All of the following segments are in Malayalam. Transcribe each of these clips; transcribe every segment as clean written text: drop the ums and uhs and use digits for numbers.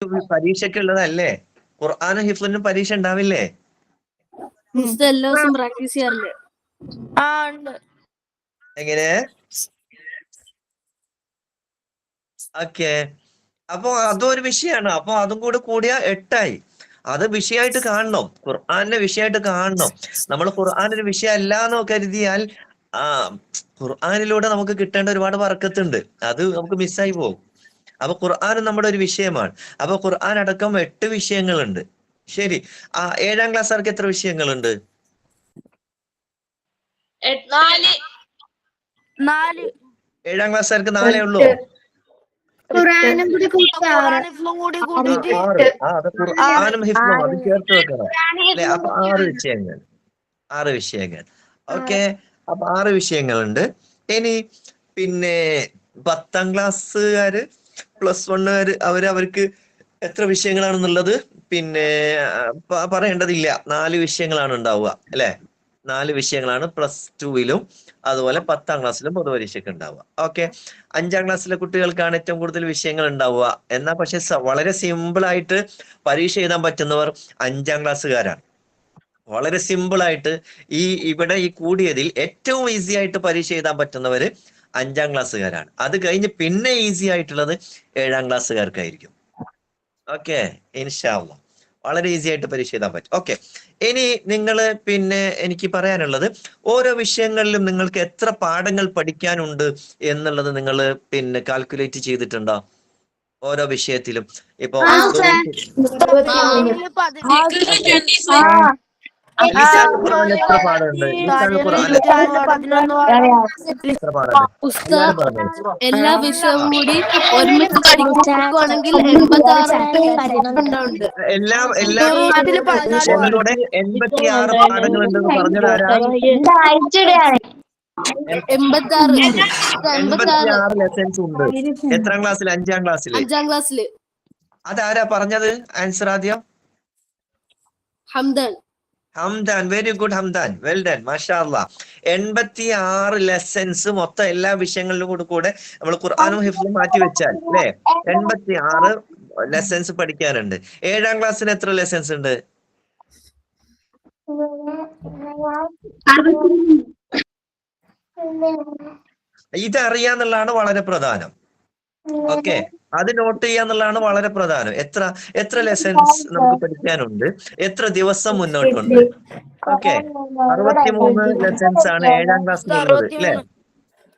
പരീക്ഷയ്ക്കുള്ളതല്ലേ? ഖുർആനും ഹിഫ്ളിനും പരീക്ഷ ഉണ്ടാവില്ലേ? എല്ലാ ദിവസവും പ്രാക്ടീസ് ചെയ്യാറില്ലേ? ഉണ്ട്. എങ്ങനെ? ഓക്കെ. അപ്പൊ അതും ഒരു വിഷയമാണ്. അപ്പൊ അതും കൂടെ കൂടിയ 8 ആയി. അത് വിഷയമായിട്ട് കാണണം. ഖുർആനെ വിഷയമായിട്ട് കാണണം. നമ്മൾ ഖുർആൻ ഒരു വിഷയം അല്ല എന്ന് കരുതിയാൽ ഖുർആനിലൂടെ നമുക്ക് കിട്ടേണ്ട ഒരുപാട് ബർക്കത്തുണ്ട്. അത് നമുക്ക് മിസ്സായി പോകും. അപ്പൊ ഖുർആൻ നമ്മുടെ ഒരു വിഷയമാണ്. അപ്പൊ ഖുർആൻ അടക്കം 8 വിഷയങ്ങളുണ്ട്. ശരി. 7ാം ക്ലാസ്സുകാർക്ക് എത്ര വിഷയങ്ങളുണ്ട്? 4. 7ാം ക്ലാസ്സുകാർക്ക് 4 ഉള്ളൂ. ഖുർആനും കൂടി കൂട്ടിയിട്ട് 6. അത് ഖുർആനും ഹിഫ്ളും അത് ചേർത്ത് വെക്കണം അല്ലെ? അപ്പൊ 6 വിഷയങ്ങൾ. 6 വിഷയങ്ങൾ. ഓക്കെ. അപ്പൊ 6 വിഷയങ്ങളുണ്ട്. ഇനി പിന്നെ 10ാം ക്ലാസ്സുകാര് +1കാര് അവർക്ക് എത്ര വിഷയങ്ങളാണെന്നുള്ളത് പിന്നെ പറയേണ്ടതില്ല. 4 വിഷയങ്ങളാണ് ഉണ്ടാവുക അല്ലെ? 4 വിഷയങ്ങളാണ് +2ലും അതുപോലെ 10ാം ക്ലാസ്സിലും പൊതുപരീക്ഷയ്ക്ക് ഉണ്ടാവുക. ഓക്കെ. 5ാം ക്ലാസ്സിലെ കുട്ടികൾക്കാണ് ഏറ്റവും കൂടുതൽ വിഷയങ്ങൾ ഉണ്ടാവുക. എന്നാൽ പക്ഷെ വളരെ സിമ്പിൾ ആയിട്ട് പരീക്ഷ എഴുതാൻ പറ്റുന്നവർ 5ാം ക്ലാസ്സുകാരാണ്. വളരെ സിമ്പിൾ ആയിട്ട് ഇവിടെ കൂടിയതിൽ ഏറ്റവും ഈസി ആയിട്ട് പരീക്ഷ എഴുതാൻ പറ്റുന്നവര് 5ാം ക്ലാസ്സുകാരാണ്. അത് കഴിഞ്ഞ് പിന്നെ ഈസി ആയിട്ടുള്ളത് 7ാം ക്ലാസ്സുകാർക്കായിരിക്കും. ഓക്കെ. ഇൻഷാ അല്ലാഹ് വളരെ ഈസി ആയിട്ട് പരീക്ഷ എഴുതാൻ പറ്റും. ഓക്കെ. ഇനി നിങ്ങൾ പിന്നെ എനിക്ക് പറയാനുള്ളത്, ഓരോ വിഷയങ്ങളിലും നിങ്ങൾക്ക് എത്ര പാഠങ്ങൾ പഠിക്കാനുണ്ട് എന്നുള്ളത് നിങ്ങൾ പിന്നെ കാൽക്കുലേറ്റ് ചെയ്തിട്ടുണ്ടോ? ഓരോ വിഷയത്തിലും ഇപ്പൊ ഈസാൻ ഖുർആനിൽ എത്ര പാഠമുണ്ട്? ഈസാൻ ഖുർആനിൽ എത്ര പാഠമുണ്ട്? എല്ലാരും പറഞ്ഞു. എല്ലാ വിഷയവും കൂടി ഒരുമിച്ച് പഠിക്കുകയാണെങ്കിൽ 86 ഉണ്ടാവുന്നുണ്ട്. എല്ലാ ഒന്നുകൂടെ 86 പാഠങ്ങൾ ഉണ്ടെന്ന് പറഞ്ഞതാരാ? 86 ലെസൺസ് ഉണ്ട്. എത്രാം ക്ലാസ്സിൽ? 5ാം ക്ലാസ്സിൽ. 5ാം ക്ലാസ്സിൽ. അതാരാ പറഞ്ഞത്? ആൻസർ ആദ്യം. Hamdan. Very good Hamdan. Well done. മാഷാ അല്ലാഹ്. 86 ലെസൺസ് മൊത്തം എല്ലാ വിഷയങ്ങളിലും കൂടെ നമ്മൾ ഖുർആനും ഹിഫ്ളും മാറ്റി വെച്ചാൽ അല്ലെ 86 ലെസൺസ് പഠിക്കാനുണ്ട്. 7ാം ക്ലാസ്സിന് എത്ര ലെസൺസ് ഉണ്ട്? ഇതറിയാന്നുള്ളതാണ് വളരെ പ്രധാനം. ഓക്കെ. അത് നോട്ട് ചെയ്യാന്നുള്ളതാണ് വളരെ പ്രധാനം. എത്ര ലെസൺസ് നമുക്ക് പഠിക്കാനുണ്ട്, എത്ര ദിവസം മുന്നോട്ടുണ്ട്. ഓക്കെ. 63 ലെസൺസ് ആണ് 7ാം ക്ലാസ്സിലുള്ളത് അല്ലെ?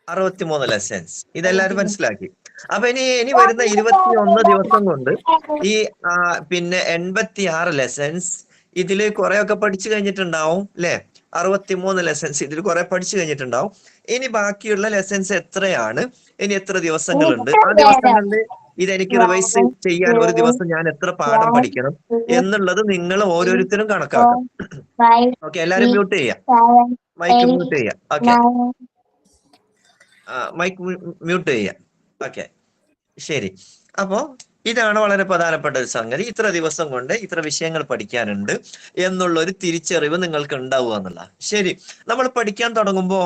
63 ലെസൺസ്. ഇതെല്ലാരും മനസ്സിലാക്കി. അപ്പൊ ഇനി വരുന്ന 21 ദിവസം കൊണ്ട് ഈ പിന്നെ 86 ലെസൺസ് ഇതില് കുറെയൊക്കെ പഠിച്ചു കഴിഞ്ഞിട്ടുണ്ടാവും അല്ലെ? 63 ലെസൺസ് ഇതിൽ കുറെ പഠിച്ചു കഴിഞ്ഞിട്ടുണ്ടാവും. ഇനി ബാക്കിയുള്ള ലെസൺസ് എത്രയാണ്, ഇനി എത്ര ദിവസങ്ങളുണ്ട്, ആ ദിവസങ്ങളിൽ ഇതെനിക്ക് റിവൈസ് ചെയ്യാൻ ഒരു ദിവസം ഞാൻ എത്ര പാഠം പഠിക്കണം എന്നുള്ളത് നിങ്ങൾ ഓരോരുത്തരും കണക്കാക്കണം. ഓക്കെ. എല്ലാരും മ്യൂട്ട് ചെയ്യാം. മൈക്ക് മ്യൂട്ട് ചെയ്യാം. ഓക്കെ. മൈക്ക് മ്യൂട്ട് ചെയ്യാം. ഓക്കെ. ശരി. അപ്പോ ഇതാണ് വളരെ പ്രധാനപ്പെട്ട ഒരു സംഗതി. ഇത്ര ദിവസം കൊണ്ട് ഇത്ര വിഷയങ്ങൾ പഠിക്കാനുണ്ട് എന്നുള്ളൊരു തിരിച്ചറിവ് നിങ്ങൾക്ക് ഉണ്ടാവുക എന്നുള്ള. ശരി. നമ്മൾ പഠിക്കാൻ തുടങ്ങുമ്പോ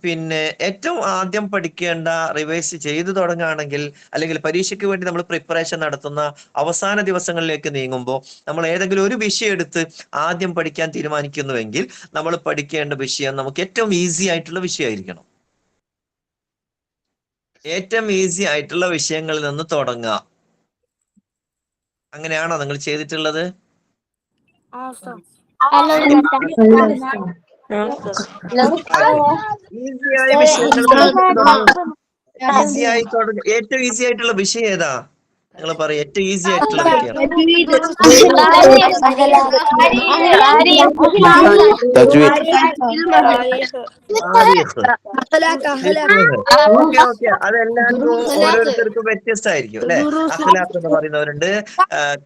പിന്നെ ഏറ്റവും ആദ്യം പഠിക്കേണ്ട, റിവൈസ് ചെയ്തു തുടങ്ങുകയാണെങ്കിൽ അല്ലെങ്കിൽ പരീക്ഷയ്ക്ക് വേണ്ടി നമ്മൾ പ്രിപ്പറേഷൻ നടത്തുന്ന അവസാന ദിവസങ്ങളിലേക്ക് നീങ്ങുമ്പോൾ നമ്മൾ ഏതെങ്കിലും ഒരു വിഷയം എടുത്ത് ആദ്യം പഠിക്കാൻ തീരുമാനിക്കുന്നുവെങ്കിൽ നമ്മൾ പഠിക്കേണ്ട വിഷയം നമുക്ക് ഏറ്റവും ഈസി ആയിട്ടുള്ള വിഷയമായിരിക്കണം. ഏറ്റവും ഈസി ആയിട്ടുള്ള വിഷയങ്ങളിൽ നിന്ന് തുടങ്ങുക. അങ്ങനെയാണോ നിങ്ങൾ ചെയ്തിട്ടുള്ളത്? ഈസിയായ വിഷയങ്ങളിൽ ഈസിയായി തുടങ്ങുക. ഏറ്റവും ഈസി ആയിട്ടുള്ള വിഷയം ഏതാ? നിങ്ങൾ പറയും. ഏറ്റവും ഈസി ആയിട്ടുള്ള വിഷയം ഓക്കെ. അതെല്ലാവർക്കും ഓരോരുത്തർക്കും വ്യത്യസ്തമായിരിക്കും അല്ലെ? അഖ്ലാഖ് എന്ന് പറയുന്നവരുണ്ട്,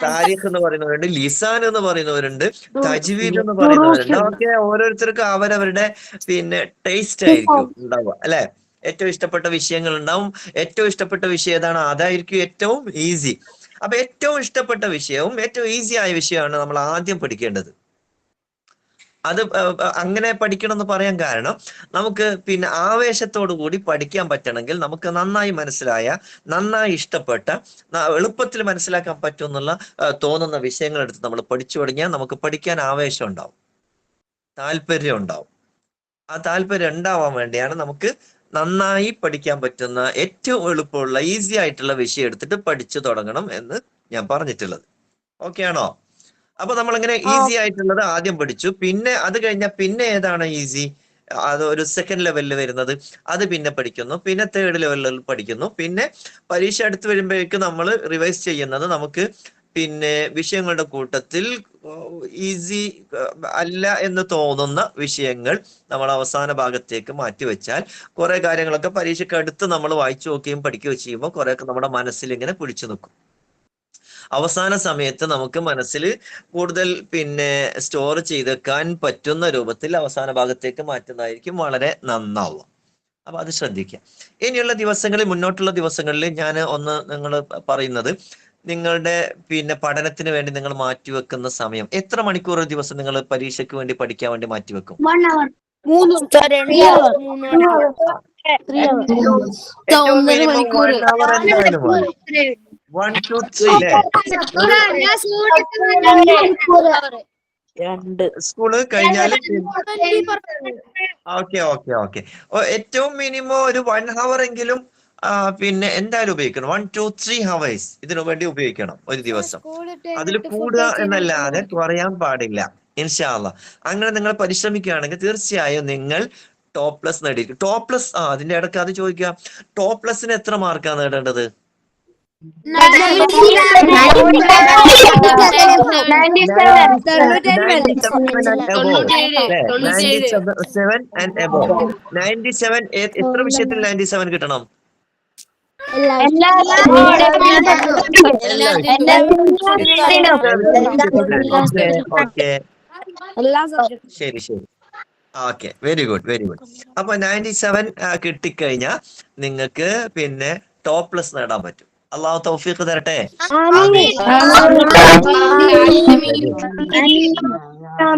താരിഖ് എന്ന് പറയുന്നവരുണ്ട്, ലിസാൻ എന്ന് പറയുന്നവരുണ്ട്, തജ്വീദ് എന്ന് പറയുന്നവരുണ്ട്. ഓക്കെ. ഓരോരുത്തർക്കും അവരവരുടെ പിന്നെ ടേസ്റ്റ് ആയിരിക്കും ഉണ്ടാവുക അല്ലെ? ഏറ്റവും ഇഷ്ടപ്പെട്ട വിഷയങ്ങൾ ഉണ്ടാവും. ഏറ്റവും ഇഷ്ടപ്പെട്ട വിഷയം ഏതാണ് അതായിരിക്കും ഏറ്റവും ഈസി. അപ്പൊ ഏറ്റവും ഇഷ്ടപ്പെട്ട വിഷയവും ഏറ്റവും ഈസി ആയ വിഷയമാണ് നമ്മൾ ആദ്യം പഠിക്കേണ്ടത്. അത് അങ്ങനെ പഠിക്കണം എന്ന് പറയാൻ കാരണം നമുക്ക് പിന്നെ ആവേശത്തോടു കൂടി പഠിക്കാൻ പറ്റണമെങ്കിൽ നമുക്ക് നന്നായി മനസ്സിലായ, നന്നായി ഇഷ്ടപ്പെട്ട, എളുപ്പത്തിൽ മനസ്സിലാക്കാൻ പറ്റുമെന്നുള്ള തോന്നുന്ന വിഷയങ്ങൾ എടുത്ത് നമ്മൾ പഠിച്ചു തുടങ്ങിയാൽ നമുക്ക് പഠിക്കാൻ ആവേശം ഉണ്ടാവും, താല്പര്യം ഉണ്ടാവും. ആ താല്പര്യം ഉണ്ടാവാൻ വേണ്ടിയാണ് നമുക്ക് നന്നായി പഠിക്കാൻ പറ്റുന്ന ഏറ്റവും എളുപ്പമുള്ള ഈസി ആയിട്ടുള്ള വിഷയം എടുത്തിട്ട് പഠിച്ചു തുടങ്ങണം എന്ന് ഞാൻ പറഞ്ഞിട്ടുള്ളത്. ഓക്കെ ആണോ? അപ്പൊ നമ്മളിങ്ങനെ ഈസി ആയിട്ടുള്ളത് ആദ്യം പഠിച്ചു. പിന്നെ അത് കഴിഞ്ഞാൽ പിന്നെ ഏതാണ് ഈസി? അത് ഒരു സെക്കൻഡ് ലെവലിൽ വരുന്നത്, അത് പിന്നെ പഠിക്കുന്നു. പിന്നെ തേർഡ് ലെവലിൽ പഠിക്കുന്നു. പിന്നെ പരീക്ഷ അടുത്ത് വരുമ്പോഴേക്ക് നമ്മൾ റിവൈസ് ചെയ്യുന്നത് നമുക്ക് പിന്നെ വിഷയങ്ങളുടെ കൂട്ടത്തിൽ ഈസി അല്ല എന്ന് തോന്നുന്ന വിഷയങ്ങൾ നമ്മൾ അവസാന ഭാഗത്തേക്ക് മാറ്റിവെച്ചാൽ കുറെ കാര്യങ്ങളൊക്കെ പരീക്ഷയ്ക്ക് അടുത്ത് നമ്മൾ വായിച്ചു നോക്കുകയും പഠിക്കുകയും ചെയ്യുമ്പോൾ കുറെയൊക്കെ നമ്മുടെ മനസ്സിൽ ഇങ്ങനെ പിടിച്ചു നിൽക്കും. അവസാന സമയത്ത് നമുക്ക് മനസ്സിൽ കൂടുതൽ പിന്നെ സ്റ്റോർ ചെയ്തെക്കാൻ പറ്റുന്ന രൂപത്തിൽ അവസാന ഭാഗത്തേക്ക് മാറ്റുന്നതായിരിക്കും വളരെ നന്നാവുക. അപ്പൊ അത് ശ്രദ്ധിക്കുക. ഇനിയുള്ള ദിവസങ്ങളിൽ, മുന്നോട്ടുള്ള ദിവസങ്ങളിൽ ഞാൻ ഒന്ന് നിങ്ങൾ പറയുന്നത്, നിങ്ങളുടെ പിന്നെ പഠനത്തിന് വേണ്ടി നിങ്ങൾ മാറ്റിവെക്കുന്ന സമയം എത്ര മണിക്കൂർ ഒരു ദിവസം നിങ്ങൾ പരീക്ഷയ്ക്ക് വേണ്ടി പഠിക്കാൻ വേണ്ടി മാറ്റിവെക്കും? 1 hour. ഏറ്റവും മിനിമം 1 hour എന്തായാലും വേണം. 1 to 3 അല്ലേ? സ്കൂള് കഴിഞ്ഞാൽ ഓക്കെ. ഏറ്റവും മിനിമം ഒരു 1 hour എങ്കിലും പിന്നെ എന്തായാലും ഉപയോഗിക്കണം. 1 to 3 hours ഇതിനു വേണ്ടി ഉപയോഗിക്കണം ഒരു ദിവസം. അതിൽ കൂടുക എന്നല്ലാതെ കുറയാൻ പാടില്ല. ഇൻഷാ അല്ലാഹ്. അങ്ങനെ നിങ്ങൾ പരിശ്രമിക്കുകയാണെങ്കിൽ തീർച്ചയായും നിങ്ങൾ ടോപ്പ് പ്ലസ് നേടിയിരിക്കും. ടോപ്പ് പ്ലസ് അതിന്റെ ഇടയ്ക്ക് അത് ചോദിക്കുക, ടോപ്പ് പ്ലസിന് എത്ര മാർക്കാണ് നേടേണ്ടത്? 97 and above. 97 എത്ര വിഷയത്തിൽ 97 കിട്ടണം? ഓക്കെ, ശരി. Okay, very good. അപ്പൊ 97 കിട്ടിക്കഴിഞ്ഞാൽ നിങ്ങൾക്ക് പിന്നെ ടോപ്പ് പ്ലസ് നേടാൻ പറ്റും. അള്ളാഹു തൗഫീഖ് തരട്ടെ.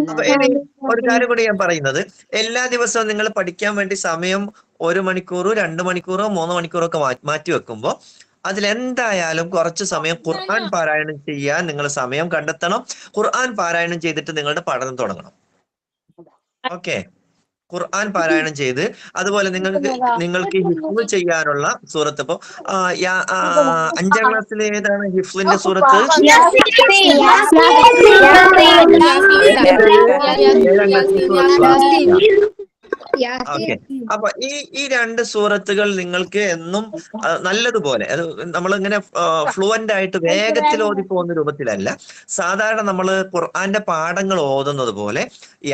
അപ്പൊ ഇനി ഒരു കാര്യം കൂടി ഞാൻ പറയുന്നത്, എല്ലാ ദിവസവും നിങ്ങൾ പഠിക്കാൻ വേണ്ടി സമയം 1 മണിക്കൂറോ 2 മണിക്കൂറോ 3 മണിക്കൂറോ ഒക്കെ മാറ്റി വെക്കുമ്പോൾ അതിലെന്തായാലും കുറച്ച് സമയം ഖുർആൻ പാരായണം ചെയ്യാൻ നിങ്ങൾ സമയം കണ്ടെത്തണം. ഖുർആൻ പാരായണം ചെയ്തിട്ട് നിങ്ങളുടെ പഠനം തുടങ്ങണം. ഓക്കെ, ഖുർആൻ പാരായണം ചെയ്ത് അതുപോലെ നിങ്ങൾക്ക് ഹിഫ്ള് ചെയ്യാനുള്ള സൂറത്ത്, ഇപ്പൊ 5ാം ക്ലാസ്സിൽ ഏതാണ് ഹിഫ്ളിന്റെ സൂറത്ത്? 7ാം ക്ലാസ്സിലെ സൂറത്ത്. ഓക്കെ, അപ്പൊ ഈ 2 സൂറത്തുകൾ നിങ്ങൾക്ക് എന്നും നല്ലതുപോലെ, അത് നമ്മളിങ്ങനെ ഫ്ലുവന്റ് ആയിട്ട് വേഗത്തിൽ ഓതി പോകുന്ന രൂപത്തിലല്ല, സാധാരണ നമ്മൾ ഖുർആന്റെ പാഠങ്ങൾ ഓതുന്നത് പോലെ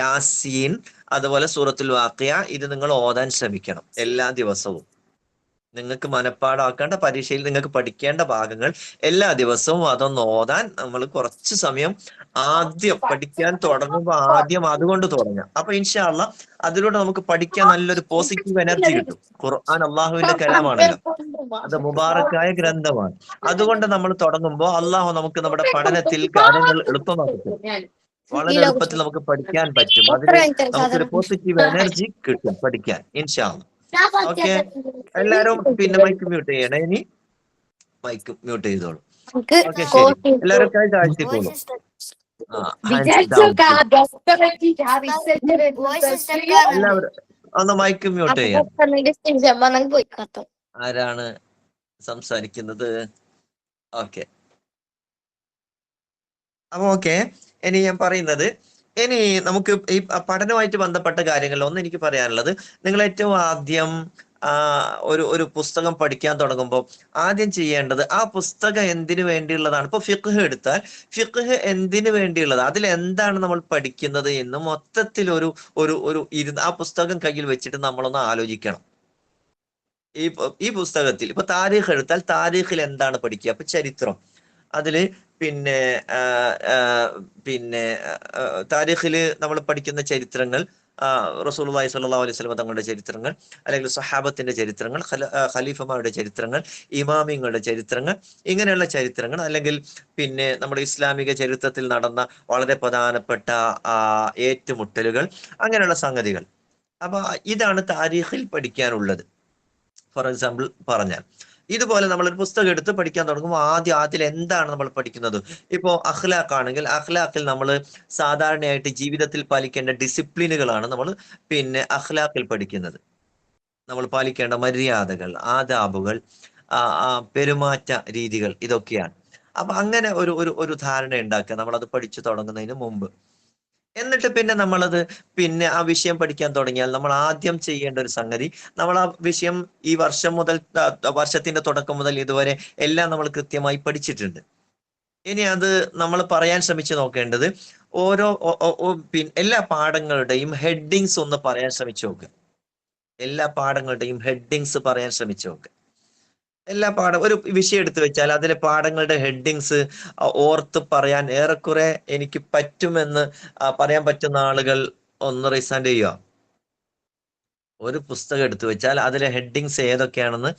യാസീൻ, അതുപോലെ സൂറത്തുൽ വാഖിയ, ഇത് നിങ്ങൾ ഓതാൻ ശ്രമിക്കണം എല്ലാ ദിവസവും. നിങ്ങൾക്ക് മനഃപ്പാടമാക്കേണ്ട, പരീക്ഷയിൽ നിങ്ങൾക്ക് പഠിക്കേണ്ട ഭാഗങ്ങൾ എല്ലാ ദിവസവും അതൊന്ന് ഓതാൻ നമ്മൾ കുറച്ച് സമയം ആദ്യം പഠിക്കാൻ തുടങ്ങുമ്പോൾ ആദ്യം അതുകൊണ്ട് തുടങ്ങാം. അപ്പൊ ഇൻഷാ അല്ലാഹ് അതിലൂടെ നമുക്ക് പഠിക്കാൻ നല്ലൊരു പോസിറ്റീവ് എനർജി കിട്ടും. ഖുർആൻ അള്ളാഹുവിന്റെ കലാമാണല്ലോ, അത് മുബാറക്കായ ഗ്രന്ഥമാണ്. അതുകൊണ്ട് നമ്മൾ തുടങ്ങുമ്പോൾ അള്ളാഹു നമുക്ക് നമ്മുടെ പഠനത്തിൽ കാര്യങ്ങൾ എളുപ്പമാക്കി തരും. വളരെ എളുപ്പത്തിൽ നമുക്ക് പഠിക്കാൻ പറ്റും. അതിന് നമുക്കൊരു പോസിറ്റീവ് എനർജി കിട്ടും പഠിക്കാൻ ഇൻഷാ അല്ലാഹ്. ഓക്കെ, എല്ലാരും പിന്നെ മൈക്ക് മ്യൂട്ട് ചെയ്യണേ. ഇനി മൈക്ക് മ്യൂട്ട് ചെയ്തോളൂ. ഓക്കെ, ശരി. എല്ലാവരും കൈ താഴ്ത്തിക്കോളൂ. എല്ലാവരും ഒന്ന് മൈക്ക് മ്യൂട്ട് ചെയ്യാം. ആരാണ് സംസാരിക്കുന്നത്? ഓക്കെ, അപ്പൊ ഓക്കെ, ഇനി ഞാൻ പറയുന്നത്, ഇനി നമുക്ക് ഈ പഠനവുമായിട്ട് ബന്ധപ്പെട്ട കാര്യങ്ങളിൽ ഒന്ന് എനിക്ക് പറയാനുള്ളത്, നിങ്ങൾ ഏറ്റവും ആദ്യം ഒരു പുസ്തകം പഠിക്കാൻ തുടങ്ങുമ്പോൾ ആദ്യം ചെയ്യേണ്ടത് ആ പുസ്തകം എന്തിനു വേണ്ടിയുള്ളതാണ്. ഇപ്പൊ ഫിഖ്ഹ് എടുത്താൽ ഫിഖ്ഹ് എന്തിനു വേണ്ടിയുള്ളത്, അതിൽ എന്താണ് നമ്മൾ പഠിക്കുന്നത് എന്ന് മൊത്തത്തിൽ ആ പുസ്തകം കയ്യിൽ വെച്ചിട്ട് നമ്മളൊന്ന് ആലോചിക്കണം. ഈ പുസ്തകത്തിൽ ഇപ്പൊ താരീഖ് എടുത്താൽ താരീഖിൽ എന്താണ് പഠിക്കുക? അപ്പൊ ചരിത്രം, അതില് പിന്നെ താരീഖില് നമ്മൾ പഠിക്കുന്ന ചരിത്രങ്ങൾ റസൂലുള്ളാഹി സ്വല്ലല്ലാഹു അലൈഹി വസല്ലം തങ്ങളുടെ ചരിത്രങ്ങൾ, അല്ലെങ്കിൽ സ്വഹാബത്തിന്റെ ചരിത്രങ്ങൾ, ഖലീഫമാരുടെ ചരിത്രങ്ങൾ, ഇമാമിങ്ങളുടെ ചരിത്രങ്ങൾ, ഇങ്ങനെയുള്ള ചരിത്രങ്ങൾ, അല്ലെങ്കിൽ പിന്നെ നമ്മുടെ ഇസ്ലാമിക ചരിത്രത്തിൽ നടന്ന വളരെ പ്രധാനപ്പെട്ട ഏറ്റുമുട്ടലുകൾ, അങ്ങനെയുള്ള സംഗതികൾ. അപ്പൊ ഇതാണ് താരീഖിൽ പഠിക്കാനുള്ളത്. ഫോർ എക്സാമ്പിൾ പറഞ്ഞാൽ, ഇതുപോലെ നമ്മളൊരു പുസ്തകം എടുത്ത് പഠിക്കാൻ തുടങ്ങുമ്പോൾ ആദ്യം അതിൽ എന്താണ് നമ്മൾ പഠിക്കുന്നത്? ഇപ്പോ അഖ്ലാഖ് ആണെങ്കിൽ അഖ്ലാഖിൽ നമ്മൾ സാധാരണയായിട്ട് ജീവിതത്തിൽ പാലിക്കേണ്ട ഡിസിപ്ലിനുകളാണ് നമ്മൾ പിന്നെ അഖ്ലാഖിൽ പഠിക്കുന്നത്. നമ്മൾ പാലിക്കേണ്ട മര്യാദകൾ, ആദാബുകൾ, പെരുമാറ്റ രീതികൾ, ഇതൊക്കെയാണ്. അപ്പൊ അങ്ങനെ ഒരു ഒരു ഒരു ധാരണ ഉണ്ടാക്കുക നമ്മളത് പഠിച്ചു തുടങ്ങുന്നതിന് മുമ്പ്. എന്നിട്ട് പിന്നെ നമ്മളത് പിന്നെ ആ വിഷയം പഠിക്കാൻ തുടങ്ങിയാൽ നമ്മൾ ആദ്യം ചെയ്യേണ്ട ഒരു സംഗതി, നമ്മൾ ആ വിഷയം ഈ വർഷം മുതൽ, വർഷത്തിന്റെ തുടക്കം മുതൽ ഇതുവരെ എല്ലാം നമ്മൾ കൃത്യമായി പഠിച്ചിട്ടുണ്ട്. ഇനി അത് നമ്മൾ പറയാൻ ശ്രമിച്ചു നോക്കേണ്ടത്, ഓരോ എല്ലാ പാഠങ്ങളുടെയും ഹെഡിങ്സ് ഒന്ന് പറയാൻ ശ്രമിച്ചു നോക്കുക. എല്ലാ പാഠങ്ങളുടെയും ഹെഡിങ്സ് പറയാൻ ശ്രമിച്ചു നോക്കുക. എല്ലാ ഒരു വിഷയം എടുത്തു വെച്ചാൽ അതിലെ പാഠങ്ങളുടെ ഹെഡിങ്സ് ഓർത്ത് പറയാൻ ഏറെക്കുറെ എനിക്ക് പറ്റുമെന്ന് പറയാൻ പറ്റുന്ന ആളുകൾ ഒന്ന് റൈസ് ഹാൻഡ് ചെയ്യുക. ഒരു പുസ്തകം എടുത്തു വെച്ചാൽ അതിലെ ഹെഡിങ്സ് ഏതൊക്കെയാണെന്ന്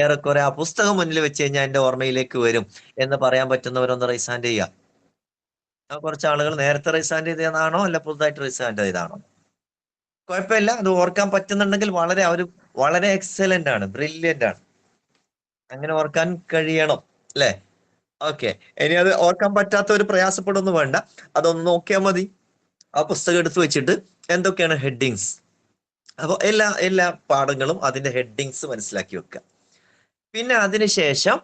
ഏറെക്കുറെ ആ പുസ്തകം മുന്നിൽ വെച്ച് കഴിഞ്ഞാൽ എന്റെ ഓർമ്മയിലേക്ക് വരും എന്ന് പറയാൻ പറ്റുന്നവരൊന്ന് റൈസ് ഹാൻഡ് ചെയ്യുക. കുറച്ച് ആളുകൾ നേരത്തെ റൈസ് ഹാൻഡ് ചെയ്തതാണോ അല്ല പുതുതായിട്ട് റൈസ് ഹാൻഡ് ചെയ്താണോ? കുഴപ്പമില്ല, അത് ഓർക്കാൻ പറ്റുന്നുണ്ടെങ്കിൽ വളരെ എക്സലന്റ് ആണ്, ബ്രില്യന്റ് ആണ്. അങ്ങനെ ഓർക്കാൻ കഴിയണം, അല്ലെ? ഓക്കെ. ഇനി അത് ഓർക്കാൻ പറ്റാത്ത ഒരു പ്രയാസപ്പെടുന്നു വേണ്ട, അതൊന്ന് നോക്കിയാൽ മതി. ആ പുസ്തകം എടുത്തു വെച്ചിട്ട് എന്തൊക്കെയാണ് ഹെഡിങ്സ്, അപ്പോൾ എല്ലാ പാഠങ്ങളും അതിന്റെ ഹെഡിങ്സ് മനസ്സിലാക്കി വെക്കുക. പിന്നെ അതിനുശേഷം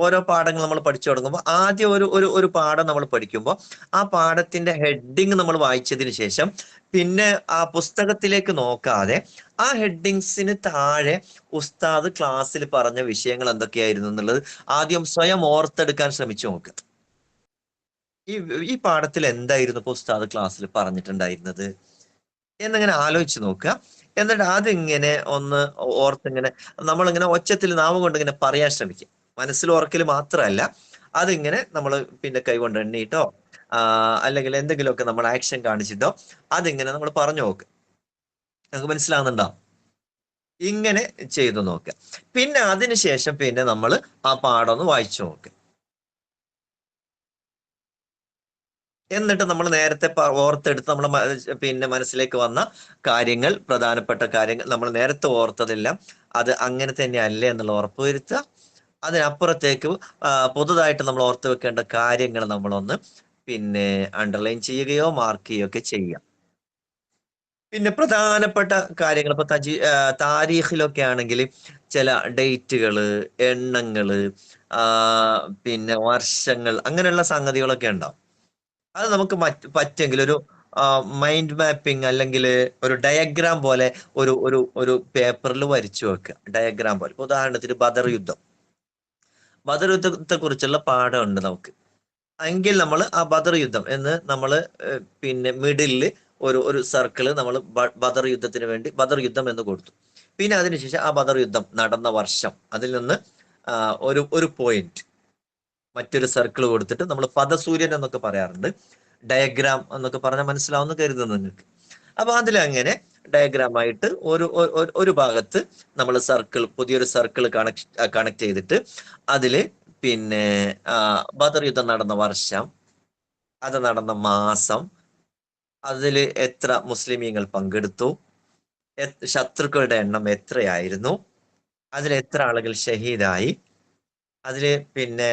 ഓരോ പാഠങ്ങൾ നമ്മൾ പഠിച്ചു തുടങ്ങുമ്പോൾ ആദ്യം ഒരു പാഠം നമ്മൾ പഠിക്കുമ്പോൾ ആ പാഠത്തിന്റെ ഹെഡിങ് നമ്മൾ വായിച്ചതിന് ശേഷം പിന്നെ ആ പുസ്തകത്തിലേക്ക് നോക്കാതെ ആ ഹെഡിങ്സിന് താഴെ ഉസ്താദ് ക്ലാസ്സിൽ പറഞ്ഞ വിഷയങ്ങൾ എന്തൊക്കെയായിരുന്നു എന്നുള്ളത് ആദ്യം സ്വയം ഓർത്തെടുക്കാൻ ശ്രമിച്ചു നോക്കുക. ഈ പാഠത്തിൽ എന്തായിരുന്നു ഇപ്പൊ ഉസ്താദ് ക്ലാസ്സിൽ പറഞ്ഞിട്ടുണ്ടായിരുന്നത് എന്നിങ്ങനെ ആലോചിച്ച് നോക്കുക. എന്നിട്ട് അതിങ്ങനെ ഒന്ന് ഓർത്തിങ്ങനെ നമ്മളിങ്ങനെ ഒച്ചത്തിൽ നാമം കൊണ്ട് ഇങ്ങനെ പറയാൻ ശ്രമിക്കുക. മനസ്സിൽ ഓർക്കൽ മാത്രമല്ല, അതിങ്ങനെ നമ്മൾ പിന്നെ കൈകൊണ്ട് എണ്ണീട്ടോ അല്ലെങ്കിൽ എന്തെങ്കിലുമൊക്കെ നമ്മൾ ആക്ഷൻ കാണിച്ചിട്ടോ അതിങ്ങനെ നമ്മൾ പറഞ്ഞു നോക്കുക. നമുക്ക് മനസ്സിലാവുന്നുണ്ടോ? ഇങ്ങനെ ചെയ്തു നോക്കുക. പിന്നെ അതിനുശേഷം പിന്നെ നമ്മൾ ആ പാഠം ഒന്ന് വായിച്ചു നോക്കുക. എന്നിട്ട് നമ്മൾ നേരത്തെ ഓർത്തെടുത്ത് നമ്മൾ പിന്നെ മനസ്സിലേക്ക് വന്ന കാര്യങ്ങൾ, പ്രധാനപ്പെട്ട കാര്യങ്ങൾ, നമ്മൾ നേരത്തെ ഓർത്തതെല്ലാം അത് അങ്ങനെ തന്നെ അല്ലേ എന്നുള്ള ഉറപ്പ് വരുത്തുക. അതിനപ്പുറത്തേക്ക് പുതുതായിട്ട് നമ്മൾ ഓർത്ത് വെക്കേണ്ട കാര്യങ്ങൾ നമ്മളൊന്ന് പിന്നെ അണ്ടർലൈൻ ചെയ്യുകയോ മാർക്ക് ചെയ്യുകയോ ഒക്കെ ചെയ്യാം. പിന്നെ പ്രധാനപ്പെട്ട കാര്യങ്ങൾ ഇപ്പൊ താരീഖിലൊക്കെ ആണെങ്കിൽ ചില ഡേറ്റുകള്, എണ്ണങ്ങള്, പിന്നെ വർഷങ്ങൾ, അങ്ങനെയുള്ള സംഗതികളൊക്കെ ഉണ്ടാവും. അത് നമുക്ക് പറ്റെങ്കിൽ ഒരു മൈൻഡ് മാപ്പിംഗ് അല്ലെങ്കിൽ ഒരു ഡയഗ്രാം പോലെ ഒരു ഒരു ഒരു പേപ്പറിൽ വരച്ചു വെക്കുക. ഡയഗ്രാം പോലെ. ഉദാഹരണത്തിന് ബദർ യുദ്ധത്തെ കുറിച്ചുള്ള പാഠമുണ്ട് നമുക്ക് എങ്കിൽ നമ്മൾ ആ ബദർ യുദ്ധം എന്ന് നമ്മൾ പിന്നെ മിഡിലില് ഒരു സർക്കിള് നമ്മൾ ബദർ യുദ്ധത്തിന് വേണ്ടി ബദർ യുദ്ധം എന്ന് കൊടുത്തു. പിന്നെ അതിനുശേഷം ആ ബദർ യുദ്ധം നടന്ന വർഷം, അതിൽ നിന്ന് ഒരു പോയിന്റ് മറ്റൊരു സർക്കിൾ കൊടുത്തിട്ട് നമ്മൾ പദസൂര്യൻ എന്നൊക്കെ പറയാറുണ്ട്. ഡയഗ്രാം എന്നൊക്കെ പറഞ്ഞാൽ മനസ്സിലാവുന്ന കരുതുന്നു നിങ്ങൾക്ക്. അപ്പൊ അതിലങ്ങനെ ഡയഗ്രാം ആയിട്ട് ഒരു ഭാഗത്ത് നമ്മൾ പുതിയൊരു സർക്കിൾ കണക്ട് ചെയ്തിട്ട് അതില് പിന്നെ ബദർ യുദ്ധം നടന്ന വർഷം, അത് നടന്ന മാസം, അതിൽ എത്ര മുസ്ലിമീങ്ങൾ പങ്കെടുത്തു, ശത്രുക്കളുടെ എണ്ണം എത്രയായിരുന്നു, അതിൽ എത്ര ആളുകൾ ഷഹീദായി, അതില് പിന്നെ